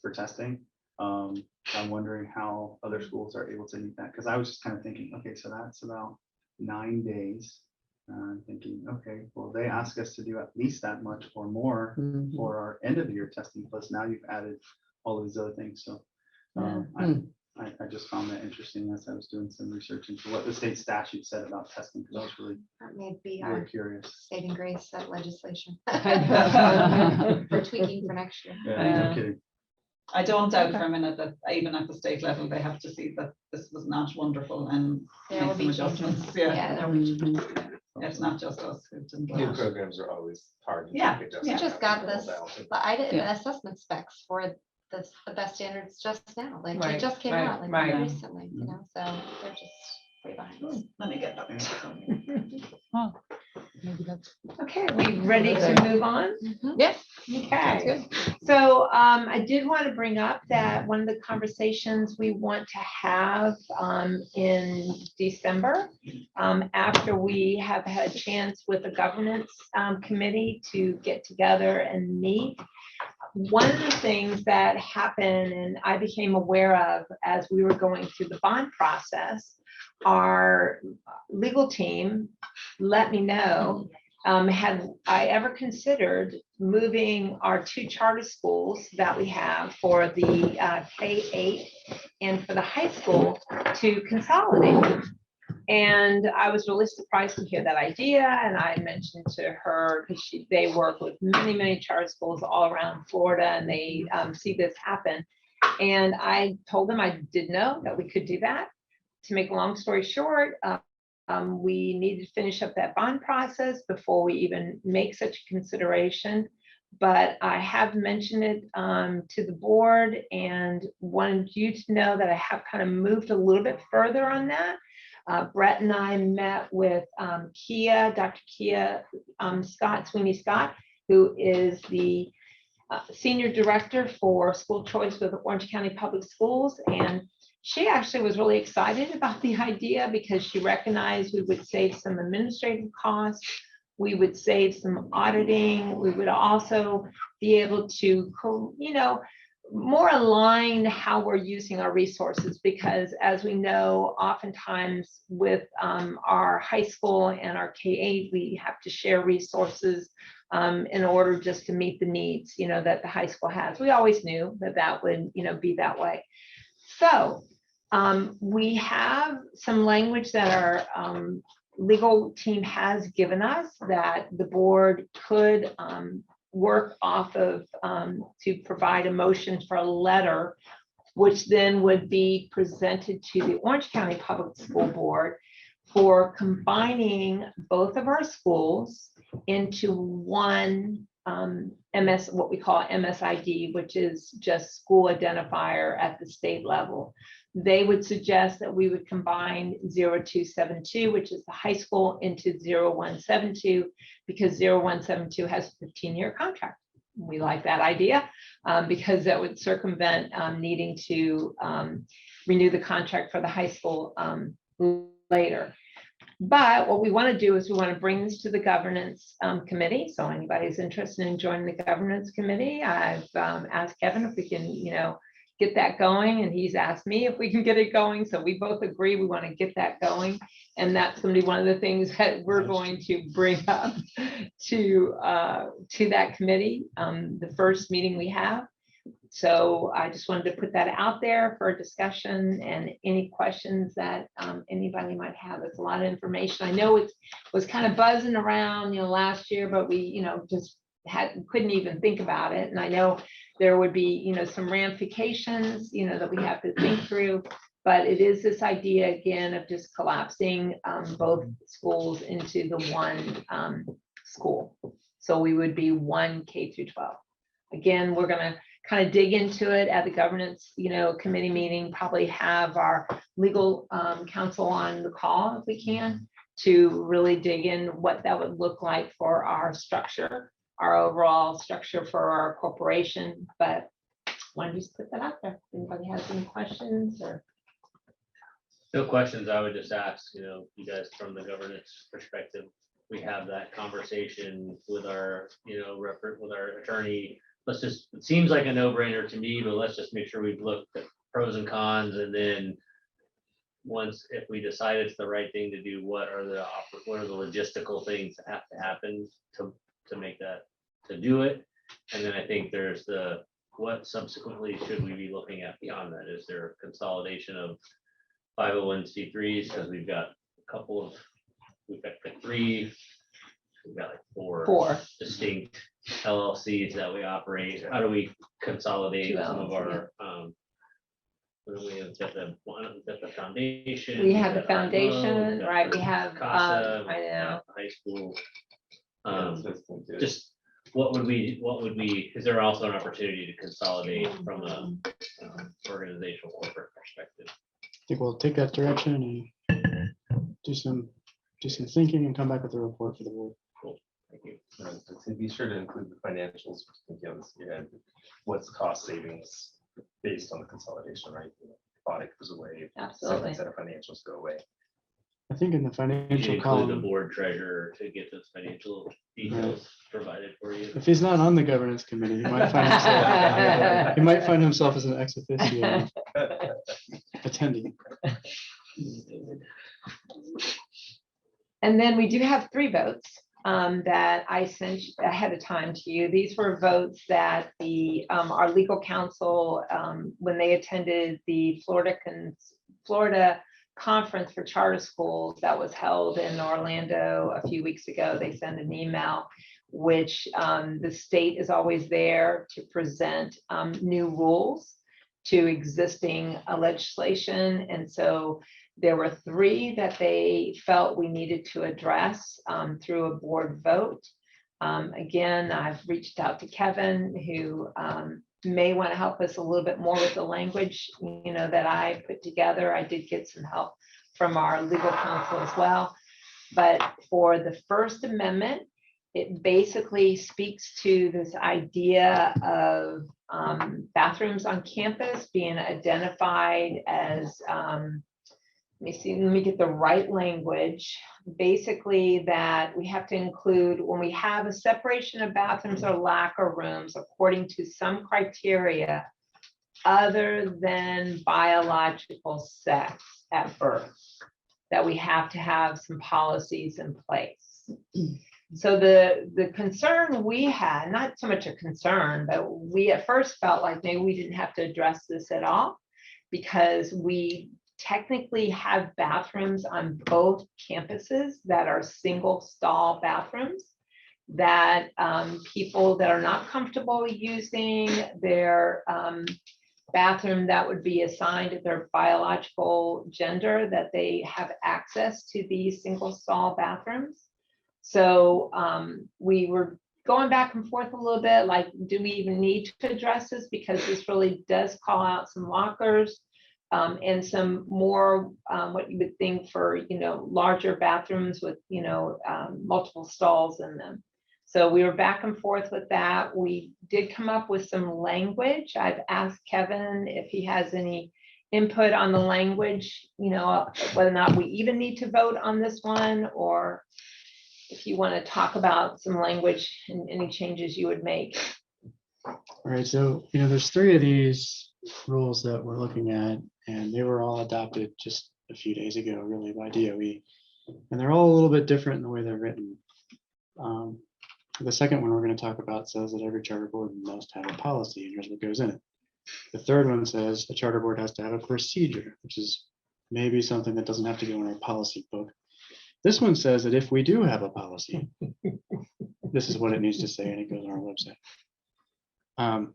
for testing. I'm wondering how other schools are able to meet that, because I was just kind of thinking, okay, so that's about 9 days. I'm thinking, okay, well, they ask us to do at least that much or more Mhm. for our end of the year testing, plus now you've added all of these other things. So Yeah. I just found that interesting as I was doing some research into what the state statute said about testing, because I was really, That may be really our curious. saving grace, that legislation. know. For tweaking for next year. Yeah, Yeah. no kidding. I don't doubt for a minute that even at the state level, they have to see that this was not wonderful and There make will some be changes. adjustments. Yeah, Yeah. there will be Mhm. changes. It's not just us who didn't New like it. programs are always hard. to Yeah, make We adjustments just got and this, roll out. but I did Yeah. assessment specs for the best standards just now, like Right, it just came right, out like right. very recently, so they're just way behind us. Let me get that. Oh, maybe that's- Okay, we ready to move on? Yeah. Okay, so I did want to bring up that one of the conversations we want to have in December, after we have had a chance with the governance committee to get together and meet. One of the things that happened and I became aware of as we were going through the bond process, our legal team let me know, had I ever considered moving our 2 charter schools that we have for the K-8 and for the high school to consolidate? And I was really surprised to hear that idea. And I mentioned to her, because they work with many, many charter schools all around Florida, and they see this happen. And I told them I did know that we could do that. To make a long story short, we needed to finish up that bond process before we even make such a consideration. But I have mentioned it to the board and wanted you to know that I have kind of moved a little bit further on that. Brett and I met with Kia, Dr. Kia Sweeney Scott, who is the Senior Director for School Choice with Orange County Public Schools. And she actually was really excited about the idea because she recognized we would save some administrative costs. We would save some auditing. We would also be able to, more align how we're using our resources, because as we know, oftentimes with our high school and our K-8, we have to share resources in order just to meet the needs, that the high school has. We always knew that would, be that way. So we have some language that our legal team has given us that the board could work off of to provide a motion for a letter, which then would be presented to the Orange County Public School Board for combining both of our schools into one what we call MSID, which is just school identifier at the state level. They would suggest that we would combine 0272, which is the high school, into 0172, because 0172 has a 15-year contract. We like that idea because that would circumvent needing to renew the contract for the high school later. But what we want to do is we want to bring this to the governance committee. So anybody who's interested in joining the governance committee, I've asked Kevin if we can, get that going, and he's asked me if we can get it going. So we both agree we want to get that going, and that's going to be one of the things that we're going to bring up to that committee, the first meeting we have. So I just wanted to put that out there for discussion and any questions that anybody might have. It's a lot of information. I know it was kind of buzzing around, last year, but we, just couldn't even think about it. And I know there would be, some ramifications, that we have to think through. But it is this idea again of just collapsing both schools into the one school. So we would be one K through 12. Again, we're going to kind of dig into it at the governance, committee meeting, probably have our legal counsel on the call if we can, to really dig in what that would look like for our structure, our overall structure for our corporation. But why don't you just put that out there? Anybody has any questions or? No questions. I would just ask, you guys from the governance perspective, we have that conversation with our, with our attorney. Let's just, it seems like a no-brainer to me, but let's just make sure we've looked at pros and cons, and then once, if we decide it's the right thing to do, what are the logistical things that have to happen to make that, to do it. And then I think there's what subsequently should we be looking at beyond that? Is there a consolidation of 501c3s? Because we've got we've got like 3, we've got like 4 distinct LLCs that we operate. How do we consolidate some of our we've got the foundation. We have the got our IMO, foundation, we've got right? We have, CASA, I know. high school. Just Just what would we, is there also an opportunity to consolidate from a organizational corporate perspective? I think we'll take that direction and do some thinking and come back with a report for the board. Thank you. to be sure to include the financials, what's cost savings based on the consolidation, right? Audit goes away. Absolutely. Set of financials go away. I think in the You financial include the column, board treasurer to get those financial details provided for you. if he's not on the governance committee, he might find himself, he might find himself as an ex officio attending. And then we do have 3 votes that I sent ahead of time to you. These were votes that our legal counsel, when they attended the Florida conference for charter schools that was held in Orlando a few weeks ago, they sent an email, which the state is always there to present new rules to existing legislation. And so there were 3 that they felt we needed to address through a board vote. Again, I've reached out to Kevin, who may want to help us a little bit more with the language, that I put together. I did get some help from our legal counsel as well. But for the First Amendment, it basically speaks to this idea of bathrooms on campus being identified as, let me get the right language. Basically, that we have to include when we have a separation of bathrooms or locker rooms according to some criteria other than biological sex at birth, that we have to have some policies in place. So the concern we had, not so much a concern, but we at first felt like maybe we didn't have to address this at all, because we technically have bathrooms on both campuses that are single stall bathrooms that people that are not comfortable using their bathroom that would be assigned to their biological gender, that they have access to these single stall bathrooms. So we were going back and forth a little bit, like, do we even need to address this? Because this really does call out some lockers and some more, what you would think for, larger bathrooms with, multiple stalls in them. So we were back and forth with that. We did come up with some language. I've asked Kevin if he has any input on the language, whether or not we even need to vote on this one, or if you want to talk about some language and any changes you would make. All right, so, there's 3 of these rules that we're looking at, and they were all adopted just a few days ago, really, by DOE. And they're all a little bit different in the way they're written. The second one we're going to talk about says that every charter board must have a policy, and here's what goes in it. The third one says the charter board has to have a procedure, which is maybe something that doesn't have to go in our policy book. This one says that if we do have a policy, this is what it needs to say, and it goes on our website.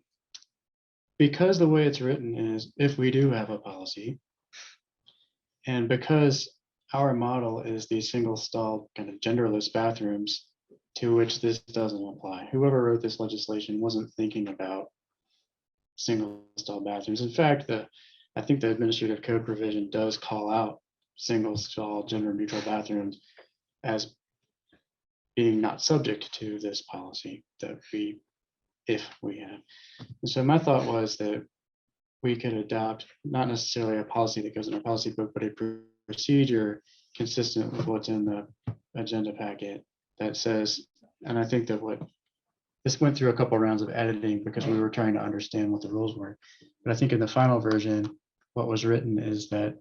Because the way it's written is if we do have a policy, and because our model is these single stall kind of genderless bathrooms to which this doesn't apply. Whoever wrote this legislation wasn't thinking about single stall bathrooms. In fact, I think the administrative code provision does call out single stall gender neutral bathrooms as being not subject to this policy that if we have. And so my thought was that we could adopt not necessarily a policy that goes in our policy book, but a procedure consistent with what's in the agenda packet that says, and I think that this went through a couple rounds of editing because we were trying to understand what the rules were. But I think in the final version, what was written is that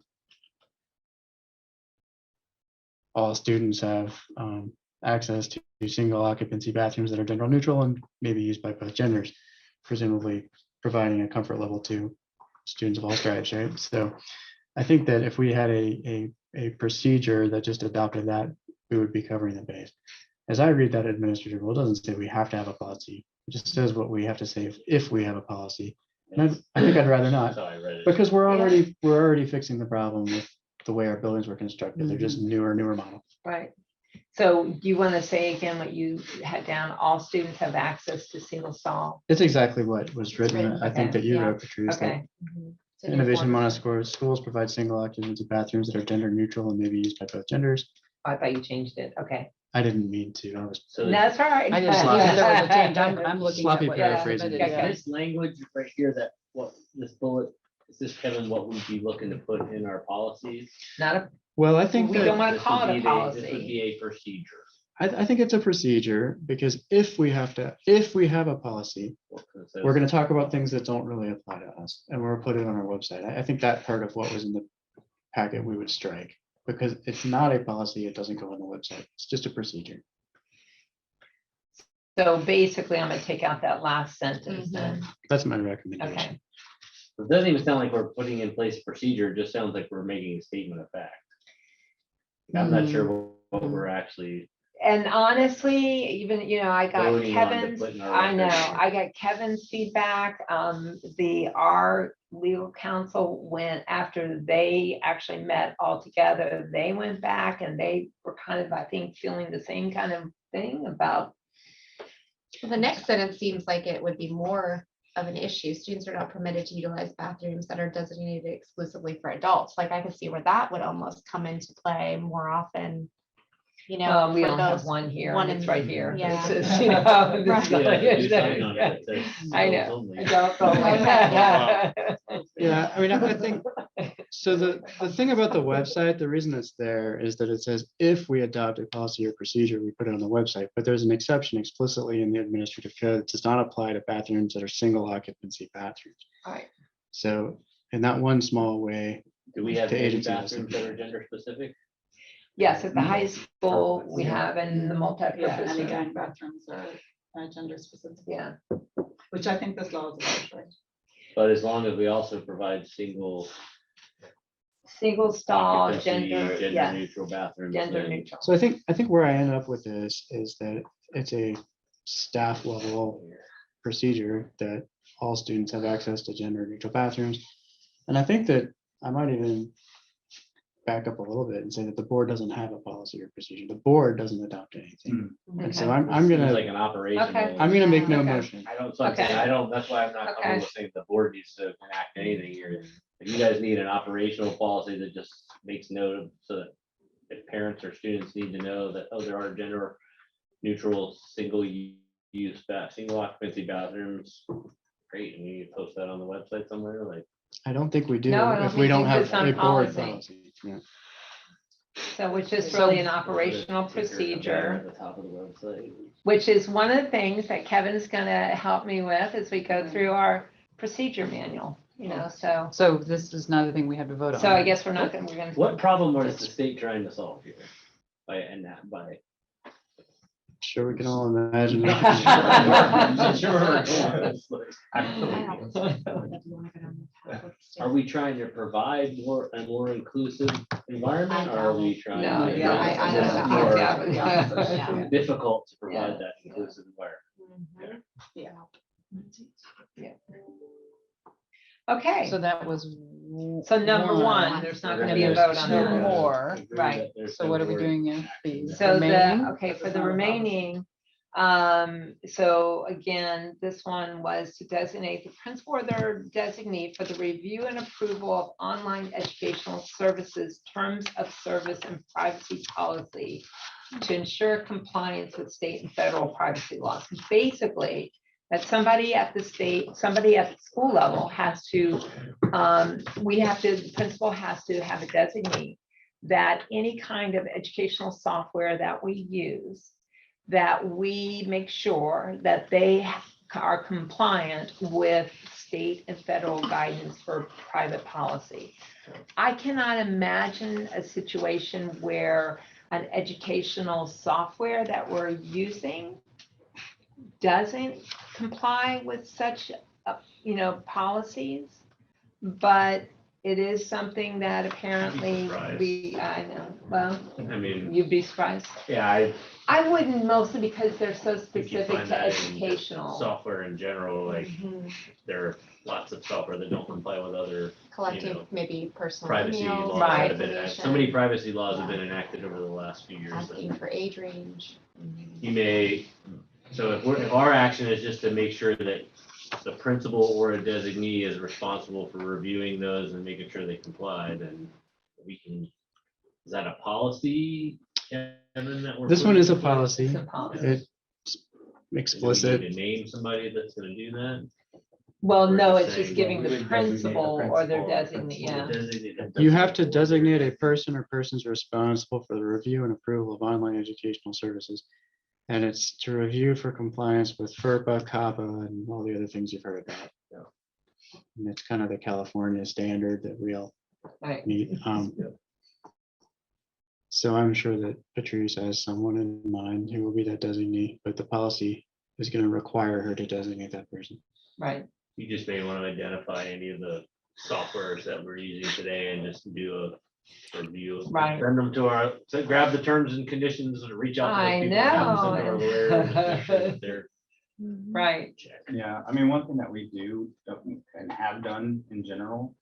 all students have access to single occupancy bathrooms that are gender neutral and maybe used by both genders, presumably providing a comfort level to students of all stripes, right? So I think that if we had a procedure that just adopted that, we would be covering the base. As I read that administrative rule, it doesn't say we have to have a policy. It just says what we have to say if we have a policy. And I think I'd rather not, So I read it. because we're already fixing the problem with the way our buildings were constructed. They're just newer models. Right. So do you want to say again what you had down? All students have access to single stall. It's exactly what was written. written, I think okay, that you yeah. wrote, Patrice, that Okay. It's in your Innovation form. Montessori schools provide single occupancy bathrooms that are gender neutral and may be used by both genders. I thought you changed it. Okay. I didn't mean to. I was So That's all right. I didn't see that there was a change. I'm looking at Sloppy what you paraphrasing. submitted, yeah. this language right here, that what this bullet, is this, Kevin, what we'd be looking to put in our policies? Not a, well, I think we that don't want to This call would it a be the- This would policy. be a procedure. I think it's a procedure because if we have a policy, we're going to talk about things that don't really apply to us and we'll put it on our website. I think that part of what was in the packet we would strike because it's not a policy. It doesn't go on the website. It's just a procedure. So basically, I'm gonna take out that last sentence then. That's my recommendation. Okay. It doesn't even sound like we're putting in place a procedure, it just sounds like we're making a statement of fact. I'm not sure what we're actually, And honestly, even, I got Voting on to Kevin's, put in our I know, record. I got Kevin's feedback. Our legal counsel went after they actually met all together. They went back and they were kind of, I think, feeling the same kind of thing about. Well, the next sentence seems like it would be more of an issue. Students are not permitted to utilize bathrooms that are designated exclusively for adults. Like I could see where that would almost come into play more often. We for don't have those- one here, one and it's in- right here. yeah. This is, this is yeah, like- you sign on it, it says I know. adults only. Adults only. Yeah, I mean, I think, so the thing about the website, the reason it's there is that it says if we adopt a policy or procedure, we put it on the website, but there's an exception explicitly in the administrative code that does not apply to bathrooms that are single occupancy bathrooms. Right. So in that one small way, Do we have The any agency has bathrooms that are gender specific? Yes, at the high school, we Yeah. have in the Yeah, multi-purpose. any room. gang bathrooms are gender specific. Yeah. Which I think this law is about, right? But as long as we also provide single Single stall, occupancy, gender, gender yes, neutral bathrooms. gender then- neutral. so I think where I ended up with this is that it's a staff level procedure that all students have access to gender neutral bathrooms. And I think that I might even back up a little bit and say that the board doesn't have a policy or procedure. The board doesn't adopt anything. And so I'm Seems gonna, like an operational. I'm gonna make no Okay. motion. I don't, so I'm saying, Okay. I don't, that's why I'm not Okay. comfortable saying the board needs to enact anything here. If you guys need an operational policy that just makes note of, so that if parents or students need to know that, oh, there are gender neutral, single occupancy bathrooms, great, and you post that on the website somewhere, like. I don't think we do No, I don't if we think don't have it's on a board policy. policy. Yeah. So which is So- really an operational Sticker, a banner procedure, At the top of the website. which is one of the things that Kevin's gonna help me with as we go through our procedure manual, so. So this is not a thing we have to vote on. So I right? guess we're gonna. What problem is the state trying to solve here? By. Sure, we can all imagine. Are we trying to provide a more inclusive environment, or are we trying? No, to yeah, make I it don't more know. Yeah. Difficult to provide Yeah. that inclusive environment. Okay, So that was. so number one, there's not gonna be a vote on No that. more. Right. So what are we doing in the So remaining? okay, for the remaining, so again, this one was to designate the principal or their designee for the review and approval of online educational services, terms of service and privacy policy to ensure compliance with state and federal privacy laws. Basically, that somebody at the school level has to, the principal has to have a designee that any kind of educational software that we use, that we make sure that they are compliant with state and federal guidance for private policy. I cannot imagine a situation where an educational software that we're using doesn't comply with such, policies, but it is something that apparently I know, well, I mean, you'd be surprised. yeah, I wouldn't, mostly because they're so think you specific find to that in educational. software in general, like, Mhm. there are lots of software that don't comply with other Collective, maybe personal privacy emails, laws Right. that have been enacted. So many privacy laws have Yeah. been enacted over the last few years. that asking for age range. You may, so if our action is just to make sure that the principal or a designee is responsible for reviewing those and making sure they comply, then we can, is that a policy, Kevin, that we're? This one is a putting in place? policy. It's a policy. It's Do we need explicit. to name somebody that's gonna do that? Well, We're no, just it's just saying, giving we the would designate a principal or their principal, designee, yeah. You have to designate a person or persons responsible for the review and approval of online educational services. And it's to review for compliance with FERPA, CAPA, and all the other things you've heard about. Yeah. And it's kind of the California standard that we all Right. meet. So I'm sure that Patrice has someone in mind who will be that designee, but the policy is going to require her to designate that person. Right. You just may want to identify any of the softwares that we're using today and just do a review. Right. Send them to grab the terms and conditions and reach out. to those I people and have them send to our know. lawyers and make sure that they're Right. checked. Yeah, I mean, one thing that we do and have done in general,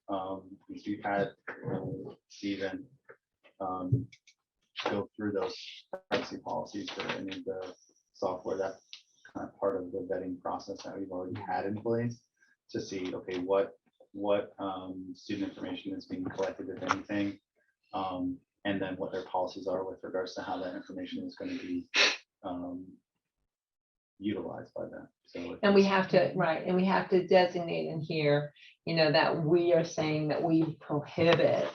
is we've had Stephen go through those privacy policies for any of the software. That's kind of part of the vetting process that we've already had in place to see, okay, what student information is being collected, if anything, and then what their policies are with regards to how that information is going to be utilized by them. So And we have to, right, and we have to designate in here, that we are saying that we prohibit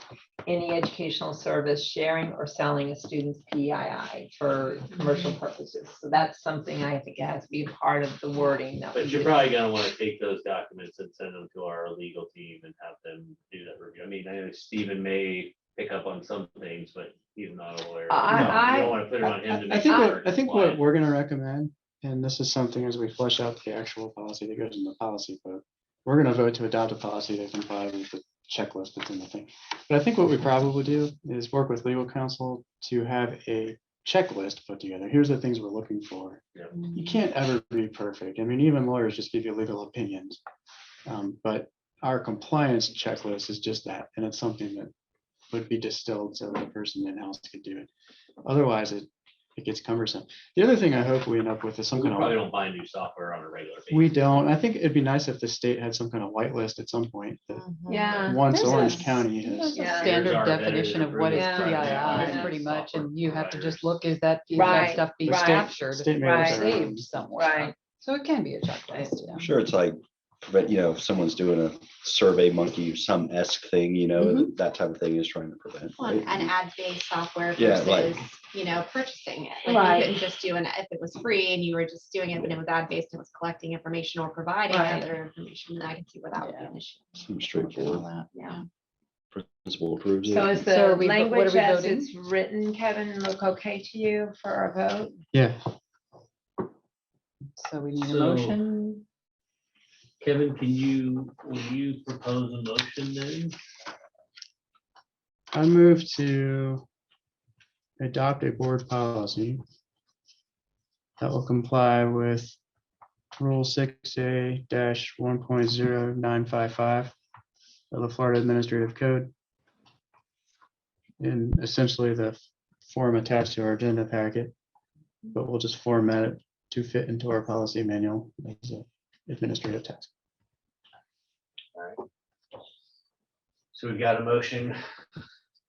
any educational service sharing or selling a student's PII for commercial purposes. So that's something I think has to be a part of the wording. That But we you're do. probably gonna wanna take those documents and send them to our legal team and have them do that review. I mean, I know Stephen may pick up on some things, but he's not a lawyer. You don't wanna put it on him to I make think sure. I think what we're gonna recommend, and this is something as we flesh out the actual policy that goes in the policy book, we're gonna vote to adopt a policy that complies with the checklist that's in the thing. But I think what we probably do is work with legal counsel to have a checklist put together. Here's the things we're looking for. You can't ever be perfect. I mean, even lawyers just give you legal opinions. But our compliance checklist is just that, and it's something that would be distilled so that a person in-house could do it. Otherwise, it gets cumbersome. The other thing I hope we end up with is some We kind probably of, don't buy new software on a regular basis. we don't, I think it'd be nice if the state had some kind of whitelist at some point. That Yeah. once There's a Orange s- County There's has. a Yeah. standard Here's our definition of what is Yeah. PII, Yeah. pretty much, and you have to just Software look, is that Right, stuff being right. captured, State may Right. have their own. saved somewhere? Right. So it can be a checklist, yeah. I'm sure it's like, prevent, if someone's doing a survey monkey, some esque thing, that type of thing is trying to prevent. On right? an ad-based software Yeah, like- versus, purchasing it. Like Right. you couldn't just do if it was free and you were just doing it, but it was ad-based and was collecting information or providing Right. other information, then I can see where that would be an issue. Seems Look at all straightforward. that, Yeah. Principal approves So it. is So the are we- what are language we as voting? it's written, Kevin, look okay to you for our vote? Yeah, So we need a So- motion. Kevin, will you propose a motion then? I move to adopt a board policy that will comply with Rule 6A-1.0955 of the Florida Administrative Code. In essentially the form attached to our agenda packet, but we'll just format it to fit into our policy manual as an administrative task. So we've got a motion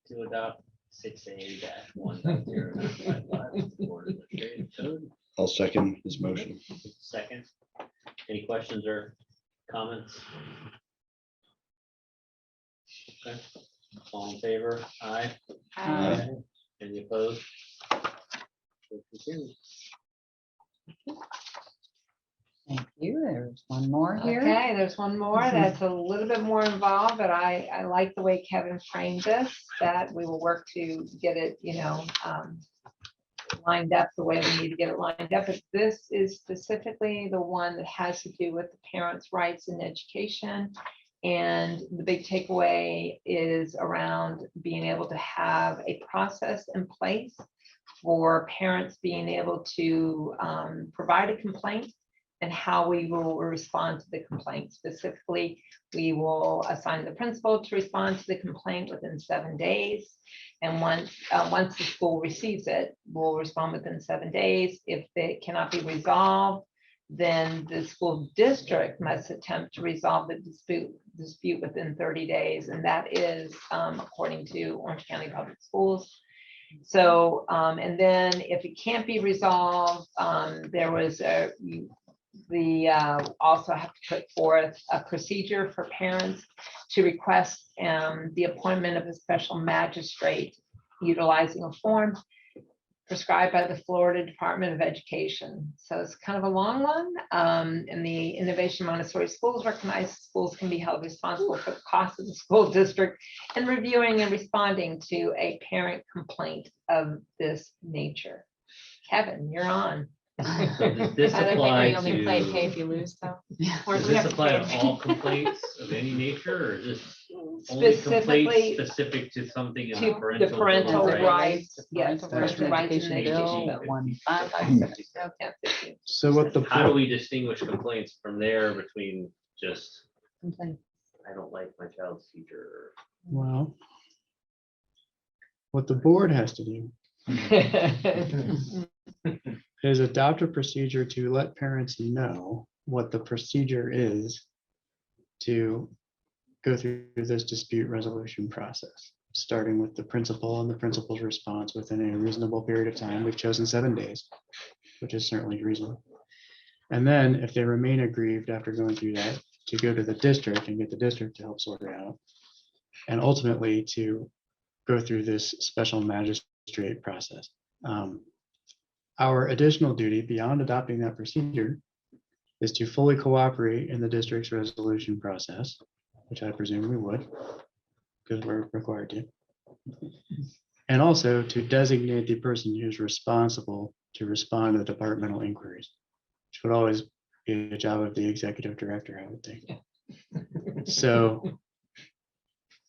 to adopt 6A-1.055. I'll second his motion. Second, any questions or comments? Okay, all in favor? Aye. Aye. Any opposed? Motion carries. Thank you. There's one more here. Okay, there's one more that's a little bit more involved, but I like the way Kevin framed this, that we will work to get it, lined up the way we need to get it lined up. But this is specifically the one that has to do with the parents' rights in education. And the big takeaway is around being able to have a process in place for parents being able to provide a complaint and how we will respond to the complaint. Specifically, we will assign the principal to respond to the complaint within 7 days. And once the school receives it, we'll respond within 7 days. If it cannot be resolved, then the school district must attempt to resolve the dispute within 30 days. And that is according to Orange County Public Schools. So, and then if it can't be resolved, we also have to put forth a procedure for parents to request the appointment of a special magistrate utilizing a form prescribed by the Florida Department of Education. So it's kind of a long one. And the Innovation Montessori schools recognize schools can be held responsible for the cost of the school district and reviewing and responding to a parent complaint of this nature. Kevin, you're on. So does this I think apply we only play pay to, if you lose, though. Yeah. Or does do we this have to apply pay? to all complaints of any nature, or is this only Specifically complaints specific to something in to the the parental? parental bill of rights? The Yes, parental parental rights in education bill, education. that 1557. Okay. So what the, How do we distinguish complaints from there between just, Complaint. I don't like my child's teacher? well, what the board has to do is adopt a procedure to let parents know what the procedure is to go through this dispute resolution process, starting with the principal and the principal's response within a reasonable period of time. We've chosen 7 days, which is certainly reasonable. And then if they remain aggrieved after going through that, to go to the district and get the district to help sort it out. And ultimately to go through this special magistrate process. Our additional duty beyond adopting that procedure is to fully cooperate in the district's resolution process, which I presume we would, because we're required to. And also to designate the person who's responsible to respond to the departmental inquiries, which would always be the job of the executive director, I would think. So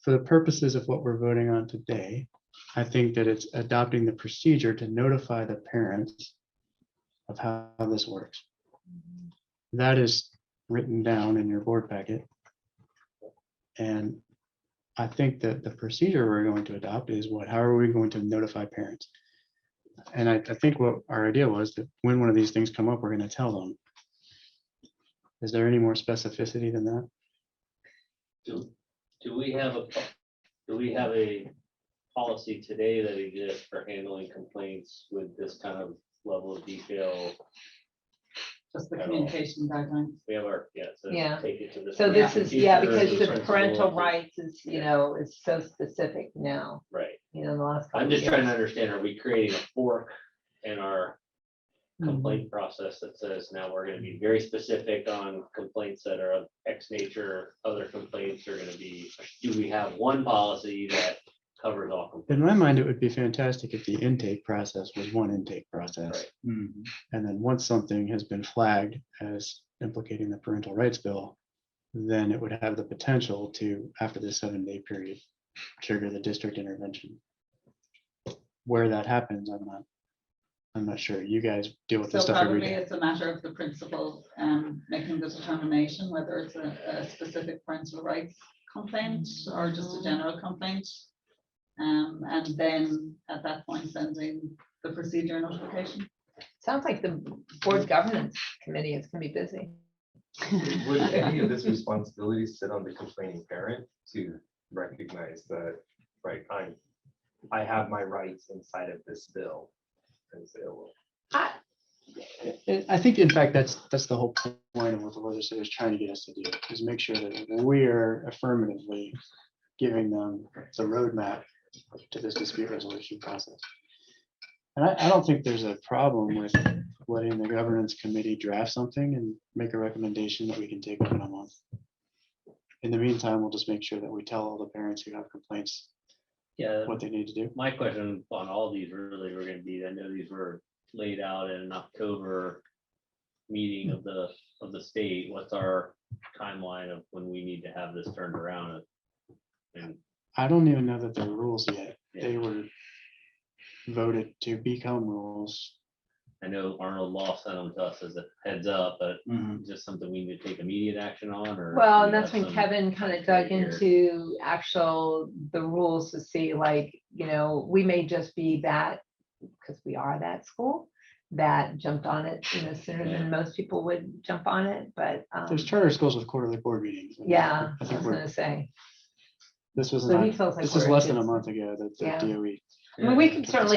for the purposes of what we're voting on today, I think that it's adopting the procedure to notify the parents of how this works. That is written down in your board packet. And I think that the procedure we're going to adopt is what, how are we going to notify parents? And I think what our idea was that when one of these things come up, we're going to tell them. Is there any more specificity than that? Do we have a policy today that exists for handling complaints with this kind of level of detail? Just the At all. communication guidelines. We have our, yeah. So Yeah. take it to the. So this is, yeah, teacher, because the principal, parental to- rights is, you know, is so specific now, Right. you know, in the last. I'm couple just trying to years. understand, are we creating a fork in our complaint process that says now we're gonna be very specific on complaints that are of X nature, other complaints are gonna be, do we have one policy that covers all In complaints? my mind, it would be fantastic if the intake process was one intake process. Right. Mhm. And then once something has been flagged as implicating the parental rights bill, then it would have the potential to, after the 7-day period, trigger the district intervention. Where that happens, I'm not sure. You guys deal with this So stuff every probably day. it's a matter of the principal making the determination whether it's a specific parental rights complaint or just a general complaint. And then at that point, sending the procedure notification. Sounds like the board governance committee is gonna be busy. Would any of this responsibility sit on the complaining parent to recognize that, right, I have my rights inside of this bill? And say, oh, well, I think, in fact, that's the whole point of what the legislature is trying to get us to do, is make sure that we are affirmatively giving them the roadmap to this dispute resolution process. And I don't think there's a problem with letting the governance committee draft something and make a recommendation that we can take up in a month. In the meantime, we'll just make sure that we tell all the parents who have complaints Yeah, what they need to do. my question on all these really were gonna be, I know these were laid out in an October meeting of the state. What's our timeline of when we need to have this turned around? And I don't even know that they're rules yet. Yeah. They were voted to become rules. I know Arnold Law sent them to us as a heads up, but Mhm. just something we need to take immediate action on, or? Well, do and we that's have when some Kevin kind of time dug here? into the rules to see, like, you know, we may just be that, because we are that school that jumped on it, you know, sooner than most people would jump on it, but, There's charter schools with quarterly board meetings. and yeah, I I think was we're, gonna say. this was So he not, feels like this is we're less than a just- month ago that the Yeah. DOE. I mean, we could certainly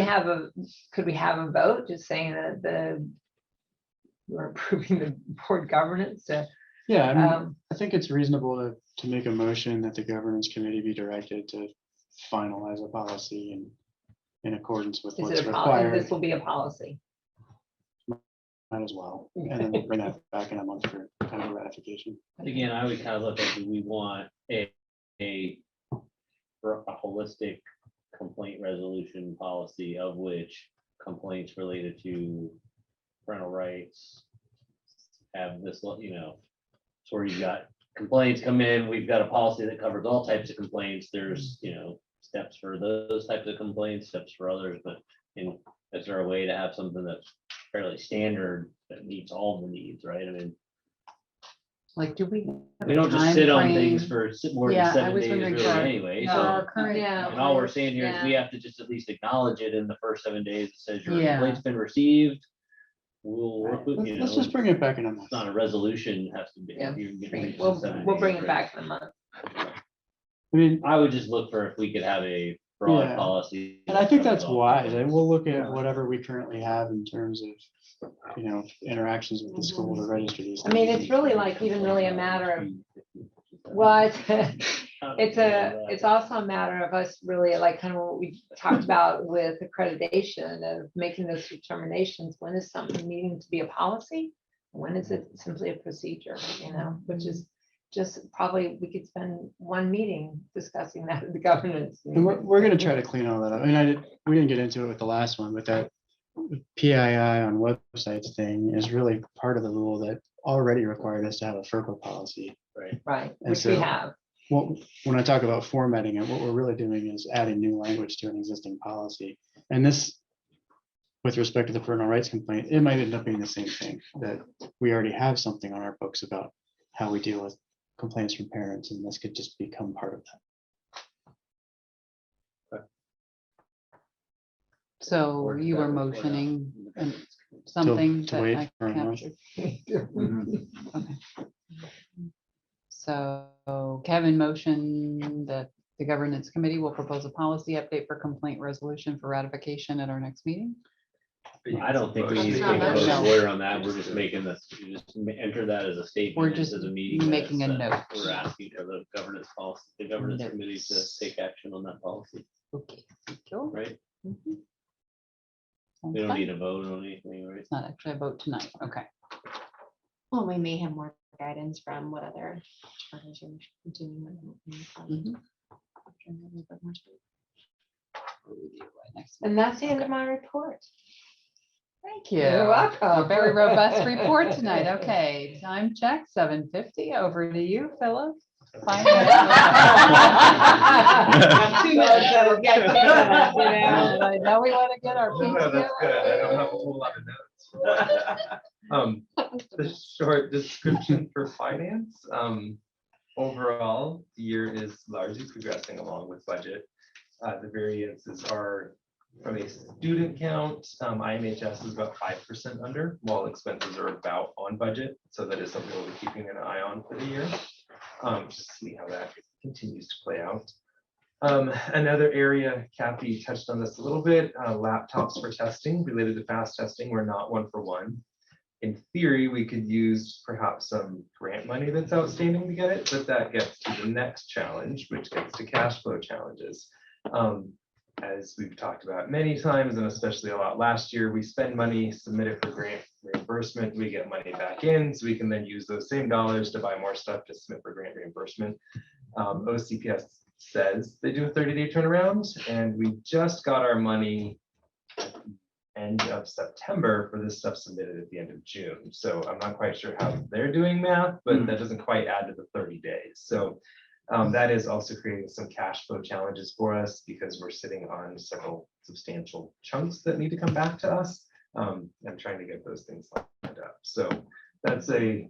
could we have a vote just saying that we're approving the board governance to, Yeah, I mean, um, I think it's reasonable to make a motion that the governance committee be directed to finalize a policy in accordance with is what's it a policy? required, This will be a policy. might as well. And then we'll bring that back in a month for kind of ratification. Again, I would kind of look at, do we want a holistic complaint resolution policy, of which complaints related to parental rights have this, you know, so where you've got complaints come in, we've got a policy that covers all types of complaints. There's, you know, steps for those types of complaints, steps for others, but is there a way to have something that's fairly standard that meets all the needs, right? I mean, Like, do we? have we a don't just sit on things timeframe for more than Yeah, I 7 was days wondering really for our- anyway. for So, our current? Yeah. and all we're saying here is we Yeah. have to just at least acknowledge it in the first 7 days. It says your Yeah. complaint's been received. We'll work with, you Let's know, just bring it back in a month. it's not a resolution, it has to be. Yeah. you're gonna reach the We'll 7 we'll bring days, it right? back in a month. I mean, I would just look for if we could have a broad Yeah. policy. and I think that that's covers all wise. And complaints. we'll look at Yeah. whatever we currently have in terms of, you know, interactions with the school to register these. I mean, things. it's really like even really a matter of, well, it's also a matter of us really like kind of what we talked about with accreditation of making those determinations. When is something needing to be a policy? When is it simply a procedure, you know, which is just probably, we could spend one meeting discussing that at the governance. And we're gonna try to clean all that up. I mean, we didn't get into it with the last one, but that PII on websites thing is really part of the rule that already required us to have a FERPA policy. Right. Right, And which we so- have. Well, when I talk about formatting it, what we're really doing is adding new language to an existing policy. And this, with respect to the parental rights complaint, it might end up being the same thing, that we already have something on our books about how we deal with complaints from parents, and this could just become part of that. So you were motioning something to that wait I for a month. captured. Okay. So Kevin motioned that the governance committee will propose a policy update for complaint resolution for ratification at our next meeting. I don't think we That's need to not take a motion. vote order on that. We're just making this, you just enter that as a statement. We're just into the meeting making minutes a that note. We're asking for the governance policy, the governance committee to Notes. take action on that policy, Okay. thank you. right? Mhm. We Sounds don't fine. need a vote on anything, right? It's not actually a vote tonight. Okay. Well, we may have more guidance from what other charters are doing. Mhm. And that's the end of my report. Thank you. You're welcome. A very robust report tonight. Okay, time check, 7:50. Over to you, Philip. Got 2 minutes, so yeah, 2 minutes, you know. Now we want to get our. No, that's good. I don't have a PTO. whole lot of notes. The short description for finance. Overall, the year is largely progressing along with budget. The variances are from a student count, IMHS is about 5% under, while expenses are about on budget. So that is something we'll be keeping an eye on for the year. Just to see how that continues to play out. Another area, Kathy touched on this a little bit, laptops for testing related to fast testing. We're not 1-for-1. In theory, we could use perhaps some grant money that's outstanding to get it, but that gets to the next challenge, which gets to cash flow challenges. As we've talked about many times, and especially a lot last year, we spend money, submit it for grant reimbursement, we get money back in, so we can then use those same dollars to buy more stuff to submit for grant reimbursement. OCPS says they do a 30-day turnaround, and we just got our money at the end of September for this stuff submitted at the end of June. So I'm not quite sure how they're doing math, but that doesn't quite add to the 30 days. So that is also creating some cash flow challenges for us because we're sitting on several substantial chunks that need to come back to us. I'm trying to get those things lined up. So that's I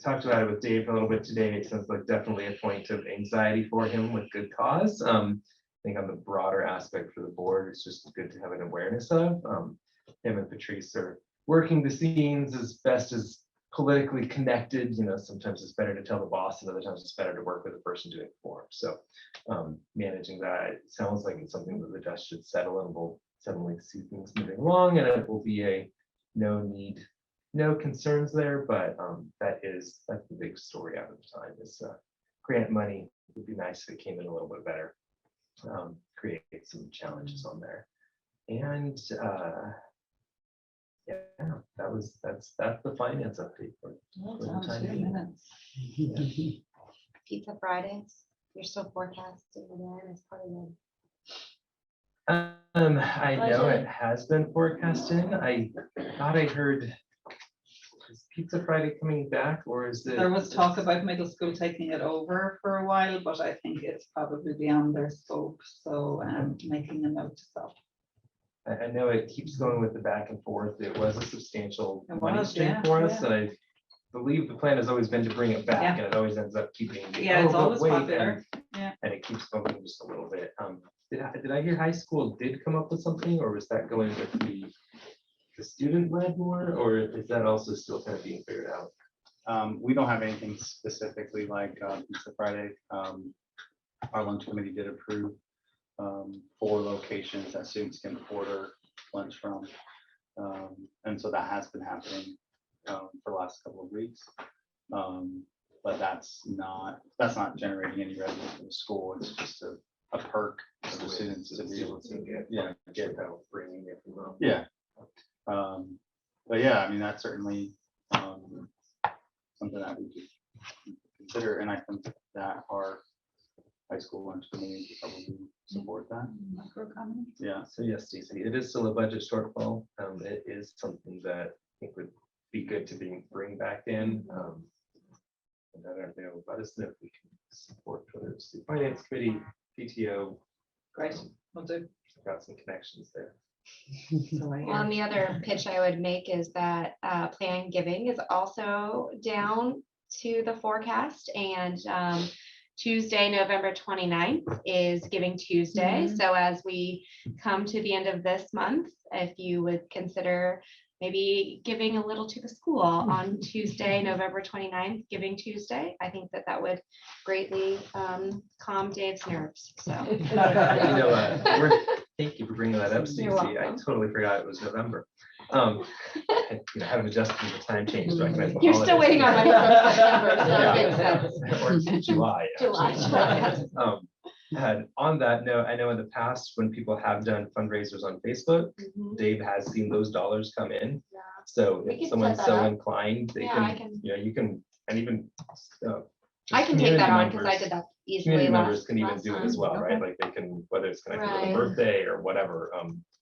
talked about it with Dave a little bit today. It sounds like definitely a point of anxiety for him with good cause. I think on the broader aspect for the board, it's just good to have an awareness of. Him and Patrice are working the scenes as best as politically connected. You know, sometimes it's better to tell the boss, and other times it's better to work with the person doing it for him. So managing that, it sounds like it's something that the dust should settle, and we'll suddenly see things moving along, and it will be no concerns there. But that's the big story out of the time is grant money. It would be nice if it came in a little bit better. Create some challenges on there, and yeah, that's the finance update for the time being. Pizza Fridays, you're still forecasting again as part of the. I know it has been forecasting. I thought I heard, is Pizza Friday coming back, or is it? There was talk about middle school taking it over for a while, but I think it's probably beyond their scope. So making a note to self. I know it keeps going with the back and forth. It was a substantial It money was, stream yeah, for us, yeah. and I believe the plan has always been to bring it back, Yeah. and it always ends up keeping. Yeah, it's but always wait, popular. And it keeps going just a little bit. Did I hear high school did come up with something, or was that going with the student led more, or is that also still kind of being figured out? We don't have anything specifically like Pizza Friday. Our lunch committee did approve 4 locations that students can order lunch from. And so that has been happening for the last couple of weeks. But that's not generating any revenue for the school. It's just a perk for the students to be able to get out bringing it from home. Yeah. But yeah, I mean, that's certainly something that we could consider, and I think that our high school lunch committee could probably support that. Yeah. So yes, Stacey, it is still a budget shortfall. It is something that I think would be good to bring back in. And I don't know, let us know if we can support, whether it's the finance committee, PTO. Great, we'll do. Got some connections there. So I Well, and hear- the other pitch I would make is that Plan Giving is also down to the forecast, and Tuesday, November 29th is Giving Tuesday. Mhm. So as we come to the end of this month, if you would consider maybe giving a little to the school on Tuesday, November 29th, Giving Tuesday, I think that that would greatly calm Dave's nerves. So. Thank you for bringing that up, Stacy. I welcome. totally forgot it was November. And, I haven't adjusted to the time change. to recognize the You're still holidays. waiting on my September, so that makes sense. Or July. July, actually. July. And on that note, I know in the past, when people have done fundraisers on Facebook, Mhm. Dave has seen those dollars come in. Yeah. So We if could someone's set that so up. inclined, they Yeah, I can, can- you can, and even. I just can take that community on because I members- did that easily Community members last. can even last do it time. as well, right? Okay. Like they can, whether it's connected with a Right. birthday or whatever,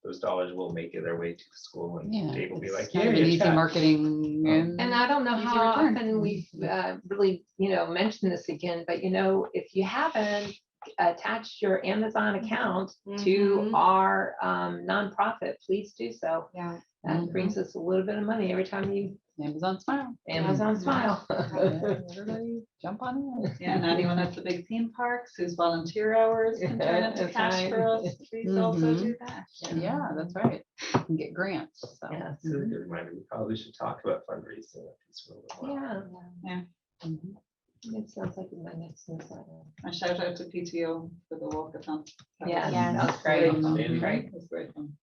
those dollars will make it their way to the school and Yeah, Dave will be like, it's kind of yeah, an easy marketing And I don't know Easy how return. often we've really, mentioned this again, but if you haven't attached your Amazon account to Mhm. our nonprofit, please do so. Yeah. That brings us a little bit of money every time you Amazon Smile. Amazon Smile. Everybody jump on it. Yeah, and anyone at the big theme parks whose volunteer hours can turn into That's cash for right. us, please also Mhm. do that. Yeah, that's right. You can get grants. So. Yes. This is a good reminder, we probably should talk about fundraising. at this one as well. Yeah, Mhm. it sounds like my next newsletter. And shout out to PTO for the walkathon. That Yeah, was- Yeah. that was great. Mhm. Great. It was great fun.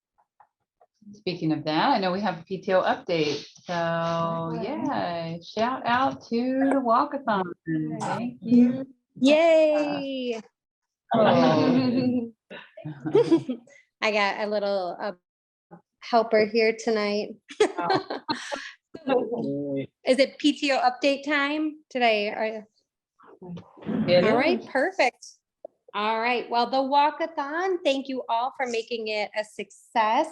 Speaking of that, I know we have a PTO update. So yeah, shout out to the walkathon. Thank you. Yay! Oh. I got a little helper here tonight. Is it PTO update time today? It All right, is. perfect. All right, well, the walkathon, thank you all for making it a success.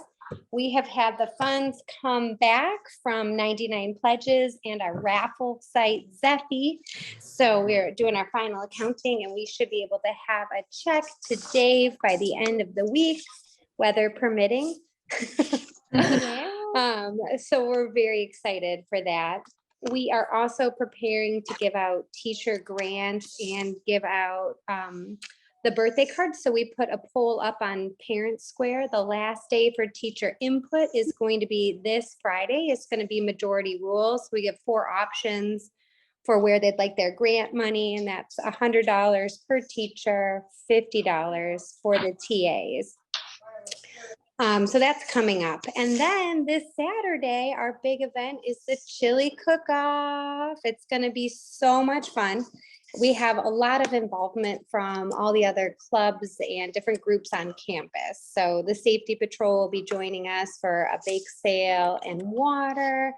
We have had the funds come back from 99 pledges and our raffle site Zephy. So we're doing our final accounting and we should be able to have a check to Dave by the end of the week, weather permitting. So we're very excited for that. We are also preparing to give out teacher grants and give out the birthday cards. So we put a poll up on Parent Square. The last day for teacher input is going to be this Friday. It's going to be majority rules. We give 4 options for where they'd like their grant money, and that's $100 per teacher, $50 for the TAs. So that's coming up. And then this Saturday, our big event is the chili cook-off. It's going to be so much fun. We have a lot of involvement from all the other clubs and different groups on campus. So the safety patrol will be joining us for a bake sale and water.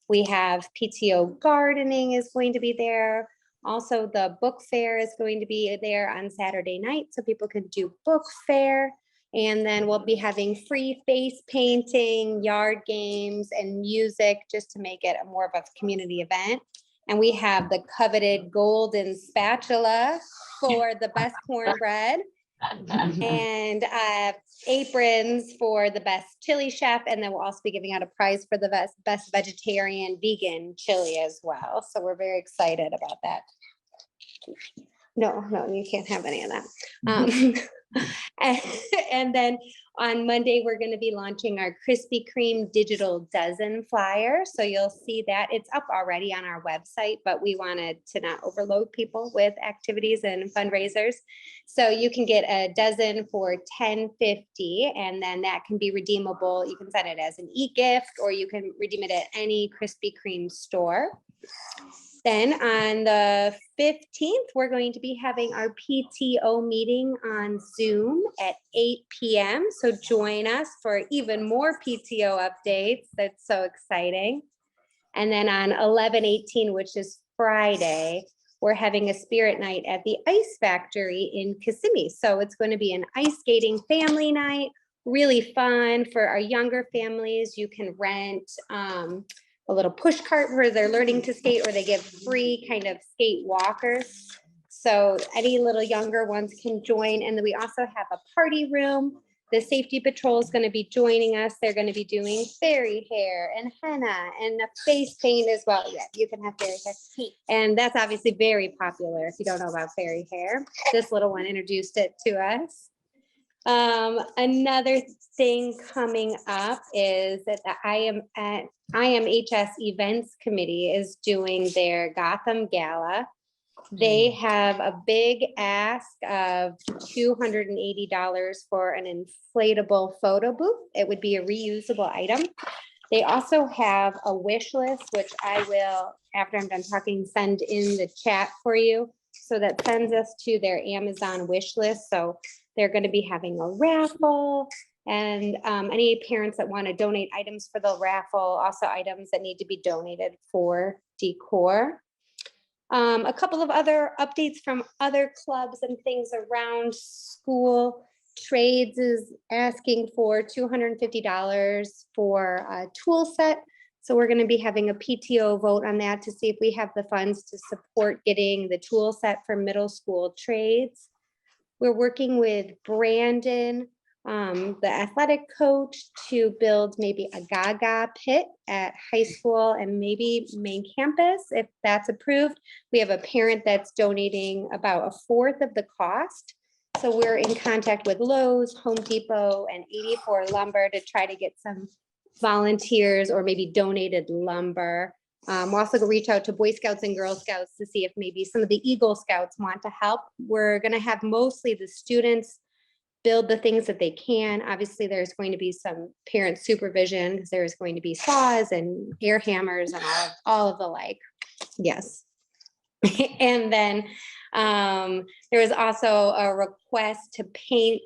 We have PTO gardening is going to be there. Also, the book fair is going to be there on Saturday night, so people can do book fair. And then we'll be having free face painting, yard games, and music just to make it more of a community event. And we have the coveted golden spatula for the best cornbread and aprons for the best chili chef. And then we'll also be giving out a prize for the best vegetarian vegan chili as well. So we're very excited about that. No, you can't have any of that. And then on Monday, we're going to be launching our Krispy Kreme digital dozen flyer. So you'll see that it's up already on our website, but we wanted to not overload people with activities and fundraisers. So you can get a dozen for $10.50, and then that can be redeemable. You can send it as an e-gift, or you can redeem it at any Krispy Kreme store. Then on the 15th, we're going to be having our PTO meeting on Zoom at 8 p.m. So join us for even more PTO updates. That's so exciting. And then on 11/18, which is Friday, we're having a spirit night at the Ice Factory in Kissimmee. So it's going to be an ice skating family night, really fun for our younger families. You can rent a little push cart where they're learning to skate, or they give free kind of skate walkers. So any little younger ones can join. And then we also have a party room. The safety patrol is going to be joining us. They're going to be doing fairy hair and henna and a face paint as well. Yeah, you can have fairy hair. And that's obviously very popular if you don't know about fairy hair. This little one introduced it to us. Another thing coming up is that the IMHS Events Committee is doing their Gotham Gala. They have a big ask of $280 for an inflatable photo booth. It would be a reusable item. They also have a wish list, which I will, after I'm done talking, send in the chat for you. So that sends us to their Amazon wish list. So they're going to be having a raffle, and any parents that want to donate items for the raffle, also items that need to be donated for decor. A couple of other updates from other clubs and things around school. Trades is asking for $250 for a tool set. So we're going to be having a PTO vote on that to see if we have the funds to support getting the tool set for middle school trades. We're working with Brandon, the athletic coach, to build maybe a Gaga pit at high school and maybe main campus, if that's approved. We have a parent that's donating about a fourth of the cost. So we're in contact with Lowe's, Home Depot, and 84 Lumber to try to get some volunteers or maybe donated lumber. We're also going to reach out to Boy Scouts and Girl Scouts to see if maybe some of the Eagle Scouts want to help. We're going to have mostly the students build the things that they can. Obviously, there's going to be some parent supervision because there's going to be saws and air hammers and all of the like. Yes. And then there was also a request to paint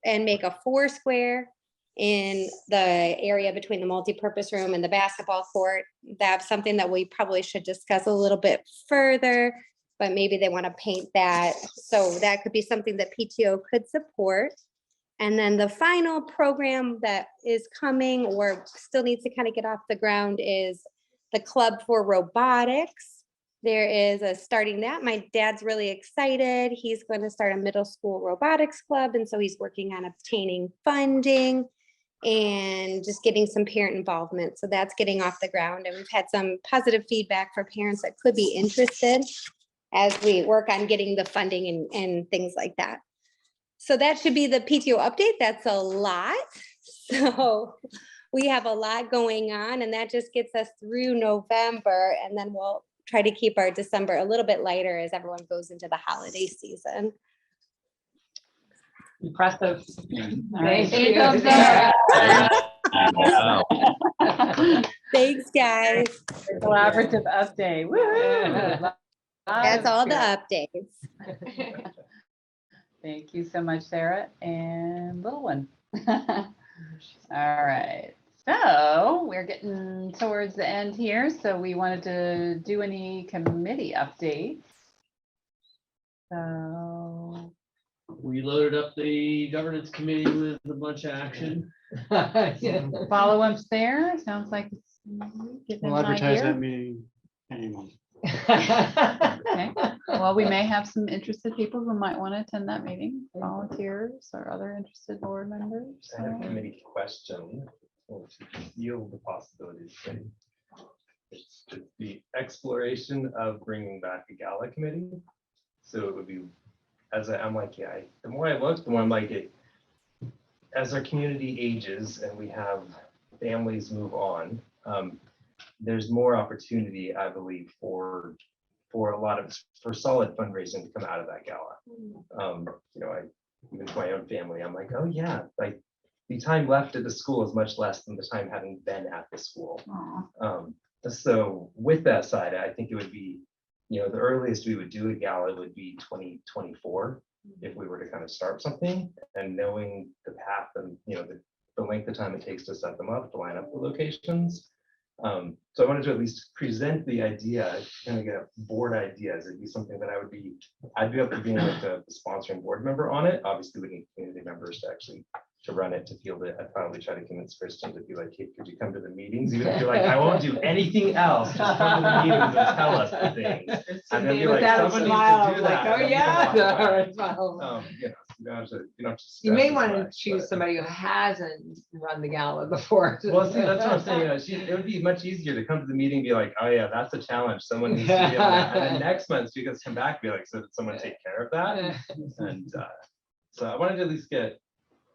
and make a 4-square in the area between the multipurpose room and the basketball court. That's something that we probably should discuss a little bit further, but maybe they want to paint that. So that could be something that PTO could support. And then the final program that is coming or still needs to kind of get off the ground is the Club for Robotics. There is a starting that. My dad's really excited. He's going to start a middle school robotics club. And so he's working on obtaining funding and just getting some parent involvement. So that's getting off the ground. And we've had some positive feedback for parents that could be interested as we work on getting the funding and things like that. So that should be the PTO update. That's a lot. So we have a lot going on, and that just gets us through November, and then we'll try to keep our December a little bit lighter as everyone goes into the holiday season. Impressive. All Thank right. you. Thanks, guys. Collaborative update. Woo-hoo. That's all the updates. Thank you so much, Sarah and little one. All right. So we're getting towards the end here. So we wanted to do any committee updates. So We loaded up the governance committee with a bunch of action. follow-ups there. Sounds like it's getting We'll an advertise idea. that meeting anyone. Okay. Well, we may have some interested people who might want to attend that meeting, volunteers or other interested board members. I have a So- committee question, or to yield the possibilities. It's just the exploration of bringing back a gala committee. So it would be, I'm like, yeah, the more I look, the more I'm like, as our community ages and we have families move on, there's more opportunity, I believe, for a lot of, for solid fundraising to come out of that gala. You know, even to my own family, I'm like, oh yeah, like the time left at the school is much less than the time having been at the school. Aw. So with that side, I think it would be, you know, the earliest we would do a gala would be 2024 if we were to kind of start something, and knowing the path and, you know, the length of time it takes to set them up, to line up the locations. So I wanted to at least present the idea, kind of get board ideas. It'd be something that I'd be up to being like the sponsoring board member on it. Obviously, we need community members to actually to run it, to field it. I'd probably try to convince Kristen to be like, hey, could you come to the meetings? Even if you're like, I won't do anything else, just come to the meetings and tell us the things. And then be like, someone needs to do that. Oh, and then yeah. we'll walk away. Well, You don't have to, you don't have to You may stress as want to much, choose but- somebody who hasn't run the gala before. Well, see, that's what I'm saying, it would be much easier to come to the meeting and be like, oh yeah, that's a challenge, someone needs to be on that. And then next month, she could come back and be like, so did someone take care of that? And so I wanted to at least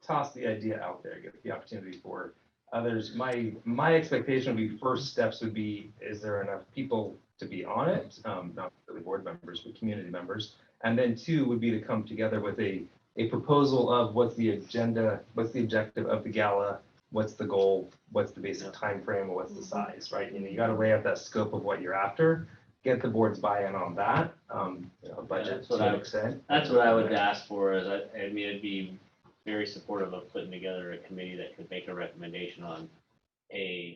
toss the idea out there, get the opportunity for others. My expectation would be first steps would be, is there enough people to be on it? Not really board members, but community members. And then two would be to come together with a proposal of what's the agenda, what's the objective of the gala, what's the goal, what's the basic time frame, or what's the size, right? You got to weigh out that scope of what you're after, get the board's buy-in on that, budget that's what to I an would- extent. That's what I would ask for is, I mean, it'd be very supportive of putting together a committee that could make a recommendation on an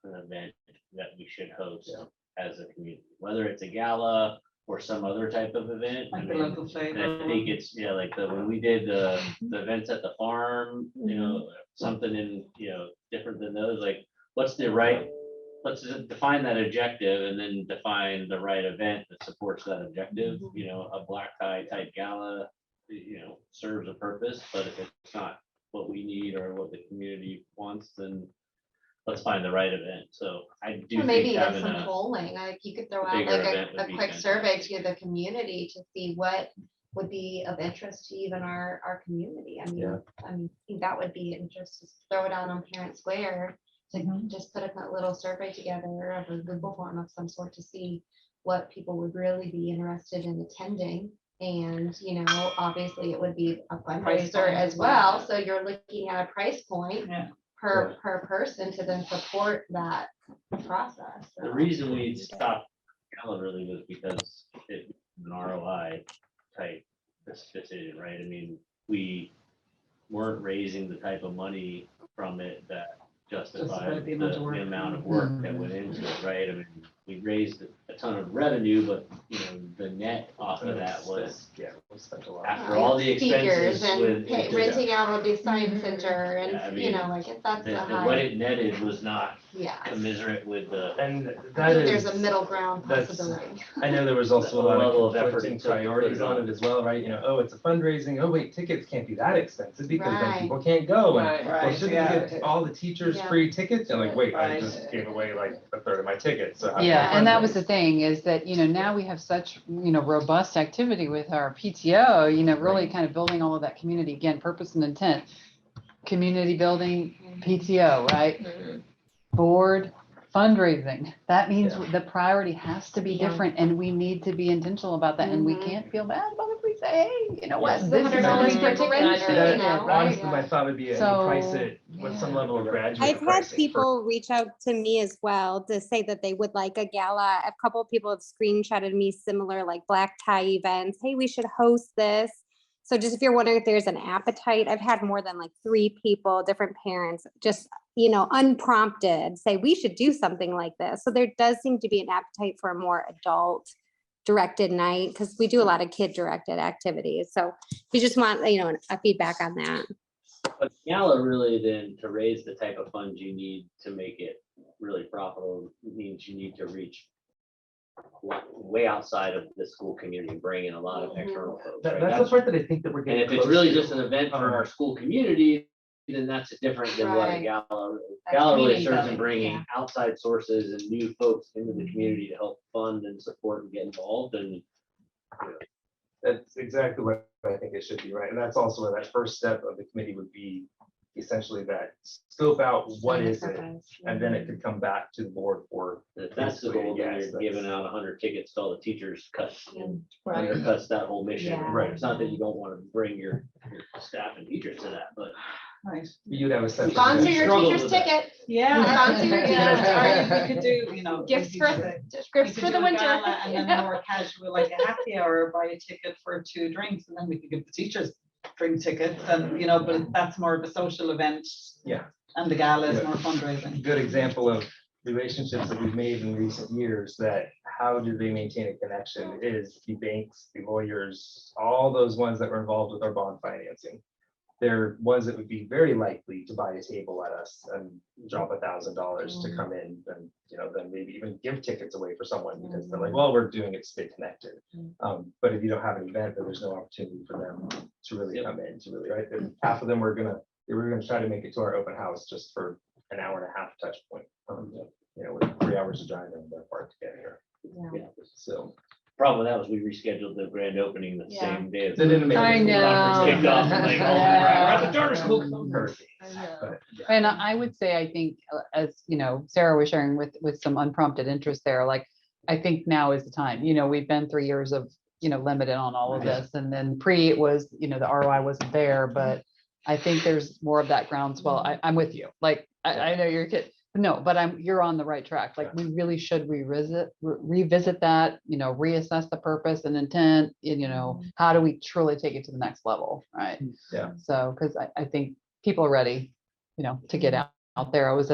event that we should host as a community, whether it's a gala or some other type of event. I Like the mean, local flavor. and I think it's, like when we did the events at the farm, something in, different than those, like, let's just define that objective and then define the right event that supports that objective. A black tie type gala, serves a purpose, but if it's not what we need or what the community wants, then let's find the right event. So I do Or maybe think even having some a, polling, like you could throw a out bigger like event would a be quick survey fantastic. to the community to see what would be of interest to even our community. I Yeah. think that would be interest, just throw it out on Parent Square to Mhm. just put a little survey together or a Google form of some sort to see what people would really be interested in attending. And, obviously it would be a Price fundraiser point as as well. well. So you're looking at a price point Yeah. per person to then support that process. the So, reason we stopped gala really was because it was an ROI type decision, right? I mean, we weren't raising the type of money from it that justified the amount of work. the amount of work that went into it, right? I mean, we raised a ton of revenue, but the net off of that was, Yeah, we spent a lot. after all the speakers expenses and with. renting out a science center Yeah, I and, mean, like if that's a What high, it netted was not yeah. commensurate with the And I that think is. there's a middle ground that's- possibility. I know there was also a lot level of of effort conflicting it took to put priorities it on on. it as well, right? Oh, it's a fundraising. Oh, wait, tickets can't be that expensive because then Right. people can't go. And Right, well, right, shouldn't yeah. we give all the teachers Yeah. free tickets? And like, wait, I Right. just gave away like a third of my tickets. So how can I Yeah, and that was fundraise? the thing is that, now we have such, robust activity with our PTO, really Right. kind of building all of that community, again, purpose and intent. Community building, PTO, right? Board, fundraising. That means Yeah. the priority has to be Yeah. different and we need to be intentional about that. And we Mhm. can't feel bad about if we say, hey, you know what? This is This is $100 only per ticket, or, differentiated, That, right? honestly, my thought would be you price it with some Yeah. level of graduate I've had pricing for- people reach out to me as well to say that they would like a gala. A couple of people have screenshotted me similar like black tie events. Hey, we should host this. So just if you're wondering if there's an appetite, I've had more than like 3 people, different parents, just, unprompted say we should do something like this. So there does seem to be an appetite for a more adult directed night because we do a lot of kid directed activities. So if you just want, a feedback on that. But gala really then, to raise the type of funds you need to make it really profitable, means you need to reach way outside of the school community and bring in a lot of external folks. right? That's the part that I think that we're And getting. if it's close really to. just an event for our school community, then that's different than what a Right. gala. That's Gala really community serves in building, bringing yeah. outside sources and new folks into the community to help fund and support and get involved. And That's exactly what I think it should be, right? And that's also where that first step of the committee would be essentially that scope out what is it, and then it could come back to the board for. if that's the goal, then Yes, you're giving out 100 tickets to all the teachers, cuts and Right. undercuts that whole mission. Yeah. Right. It's not that you don't want to bring your staff and teachers to that, but Right. You'd have a sense. of- Sponsor your Struggle teacher's with that. ticket. Yeah. Sponsor your Yeah, teacher's or we could do, Gifts we for, could say- gifts we for could the do a winter. gala And then more casual, like a happy hour, buy a ticket for 2 drinks, and then we could give the teachers drink tickets and, but that's more of a social event. Yeah. And the gala is Yeah. more fundraising. Good example of relationships that we've made in recent years, that how do they maintain a connection is the banks, the lawyers, all those ones that were involved with our bond financing. there was, it would be very likely to buy a table at us and drop $1,000 to come in and, then maybe even give tickets away for someone because they're like, well, we're doing it to stay connected. But if you don't have an event, then there's no opportunity for them to really come in to really, right? And half of them were gonna try to make it to our open house just for an hour and a half touch point. With 3 hours of driving on their part to get here. Yeah. So. Problem with that was we rescheduled the grand opening the Yeah. same day. as They didn't make I the conference know. kicked off. I'm like, oh, Yeah. we're at the charter school. 'cause of hurricanes. But, yeah. And I would say, I think, as Sarah was sharing with some unprompted interest there, like, I think now is the time, we've been 3 years of, limited on all of Right. this. And then it was, the ROI wasn't there, but I think there's more of that groundswell. I'm with you. Like, I know you're a kid. No, but you're on the right track. Like, we really should revisit that, reassess the purpose and intent, how do we truly take it to the next level, right? Yeah. So, because I think people are ready, to get out there. I was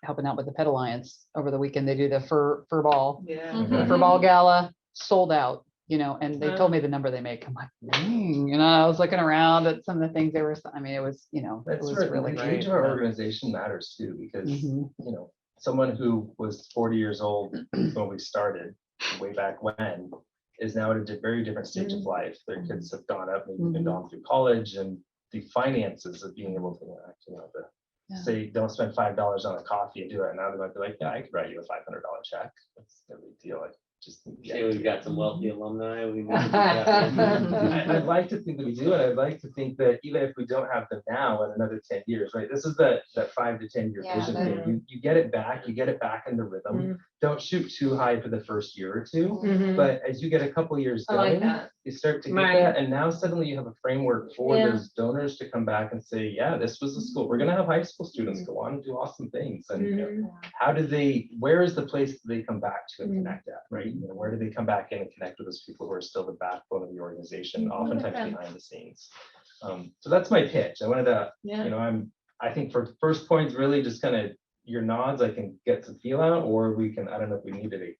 helping out with the Pet Alliance over the weekend. They do the fur ball, Yeah. the fur ball gala, sold out, and they told me the number they make. I'm like, dang, I was looking around at some of the things they were, it was, it That's was right. really The great. age of our organization matters too, because, Mhm. someone who was 40 years old when we started, way back when, is now at a very different stage of life. Their kids have gone up, maybe even gone through college, and the finances of being able to say, don't spend $5 on a coffee and do it. Now they might be like, yeah, I could write you a $500 check. That's no big deal. I just need the Say we've idea. got some wealthy alumni. I'd like to think that we do, and I'd like to think that even if we don't have them now in another 10 years, right? This is that 5 to 10 year Yeah, vision that- thing. You get it back, into rhythm. Don't shoot too high for the first year or two, but as you get a couple years I like going, that. you start to get Right. that, and now suddenly you have a framework for Yeah. those donors to come back and say, yeah, this was the school. We're gonna have high school students go on and do awesome things. And where is the place that they come back to and connect at, right? Where do they come back in and connect with those people who are still the backbone of the organization, oftentimes behind the scenes? So that's my pitch. I wanted to, I think for first points, really just kind of your nods, I can get some feel out, or we can, I don't know if we needed a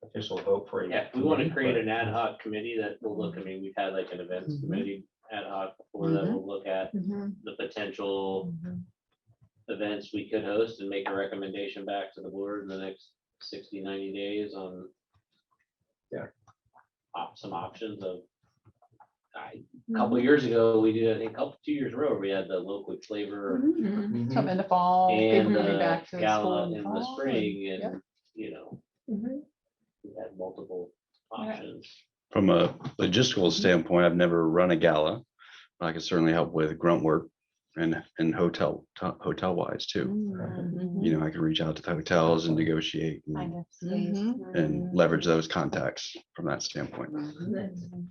official vote for it. Yeah, we want to create an ad hoc committee that will look, we've had like an events committee ad hoc before that will look at the potential events we could host and make a recommendation back to the board in the next 60, 90 days on some options of. A couple of years ago, we did, I think, 2 years in a row, we had the local flavor Some in the fall, and people coming the back to the school gala in in the the fall. spring, Yep. and we had multiple options. From a logistical standpoint, I've never run a gala. I could certainly help with grunt work and hotel wise too. I could reach out to the hotels and negotiate and leverage those contacts from that standpoint.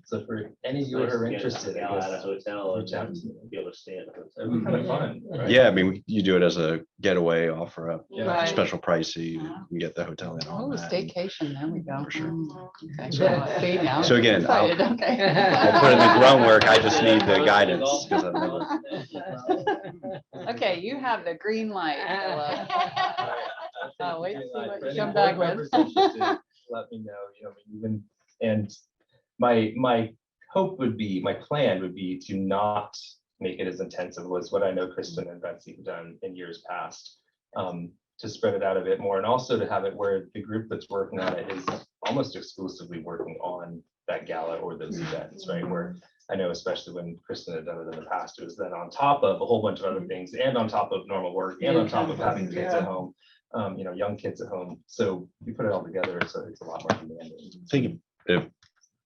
So for any of you who Nice to are get a interested, I gala at a guess, hotel reach out and to me. be able to stay at the hotel. It'd be kind of fun, right? Yeah, you do it as a getaway, offer up Yeah. special pricing, and get the hotel in Oh, on that. staycation, there we go. For sure. Okay. See now. So again, Excited, okay. I'll put in the grunt work. I just need the guidance because I've never. Okay, you have the green light. Philip. I'll wait to see what you any come board back with. members interested, let me know, even, and my hope would be, my plan would be to not make it as intensive as what I know Kristen and Betsy have done in years past. To spread it out a bit more, and also to have it where the group that's working on it is almost exclusively working on that gala or those events, right? Where I know, especially when Kristen had done it in the past, it was then on top of a whole bunch of other things, and on top of normal work, and on top of having kids at home, young kids at home. So you put it all together, it's a lot more demanding. I think if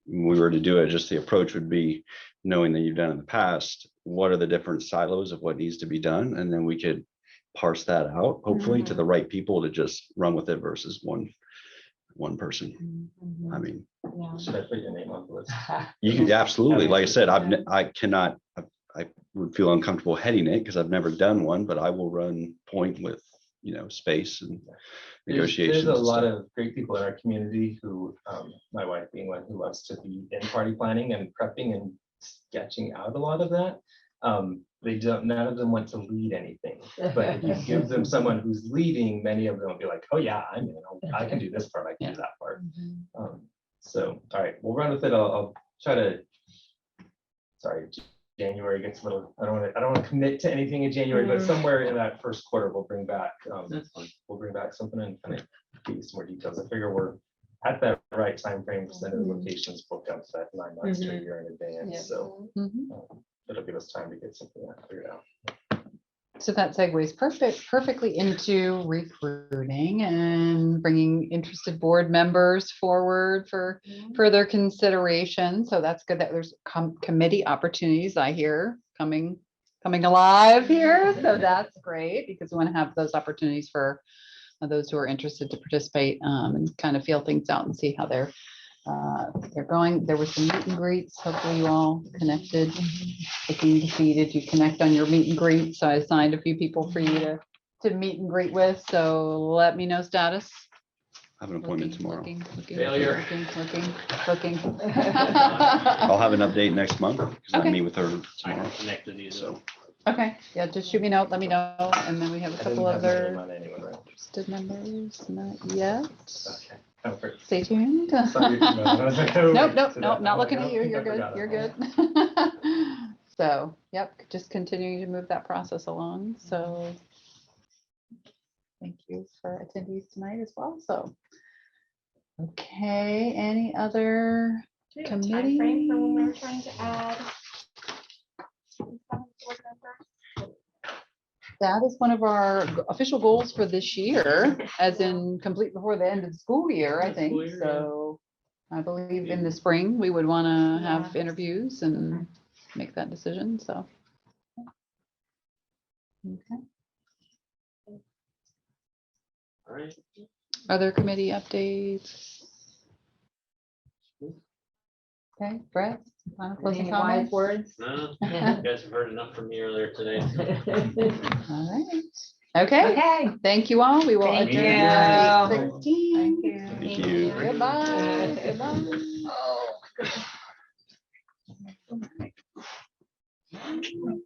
we were to do it, just the approach would be knowing that you've done in the past, what are the different silos of what needs to be done? And then we could parse that out, hopefully to the right people to just run with it versus one person. I mean, Should I put your name on the list? you can absolutely, like I said, I would feel uncomfortable heading it because I've never done one, but I will run point with, space and negotiations. There's a and lot stuff. of great people in our community who, my wife being one, who loves to be in party planning and prepping and sketching out a lot of that. None of them want to lead anything, but if you give them someone who's leading, many of them will be like, oh yeah, I'm in, I can do this part, I can do that part. So, all right, we'll run with it. I'll try to, sorry, January gets a little, I don't want to commit to anything in January, but somewhere in that first quarter, we'll bring back, That's fine. we'll bring back something and kind of give you some more details. I figure we're at that right time frame to send the locations booked up to that 9 months to a year in Yeah. advance. So Mhm. it'll give us time to get something figured out. So that segues perfectly into recruiting and bringing interested board members forward for further consideration. So that's good that there's committee opportunities I hear coming alive here. So that's great because we want to have those opportunities for those who are interested to participate and kind of feel things out and see how they're going. There were some meet and greets. Hopefully you all connected. Looking to see, did you connect on your meet and greet? So I assigned a few people for you to meet and greet with. So let me know status. I have an appointment Looking, tomorrow. looking, Failure. looking. I'll have an update next month because I Okay. meet with her I tomorrow. can connect with you. So Okay, yeah, just shoot me a note, let me know, and then we have a I didn't couple have my name other on anyone, right? interested members, not yet. Okay. Oh, great. Stay tuned. Saw your email, and I was like, oh, Nope, wait, nope, so nope, that- not I'm like, looking I at don't you, think I you're good, forgot you're it. good. So, yep, just continuing to move that process along, so. Thank you for attendees tonight as well, so. Okay, any other Do we have a timeframe for when we were committee? trying to add? That is one of our official goals for this year, as in complete before the end of the school year, I School think, year, yeah. so. I believe in the spring, we would want to have Yeah. interviews and make that decision, so. Okay. All right. Other committee updates? Okay, Brett, final closing Any wise comments? words? No, you guys have heard enough from me earlier today. All right, okay, Okay. thank you all, we will Thank adjourn you. at 8:16. Thank thank you. Goodbye, goodbye.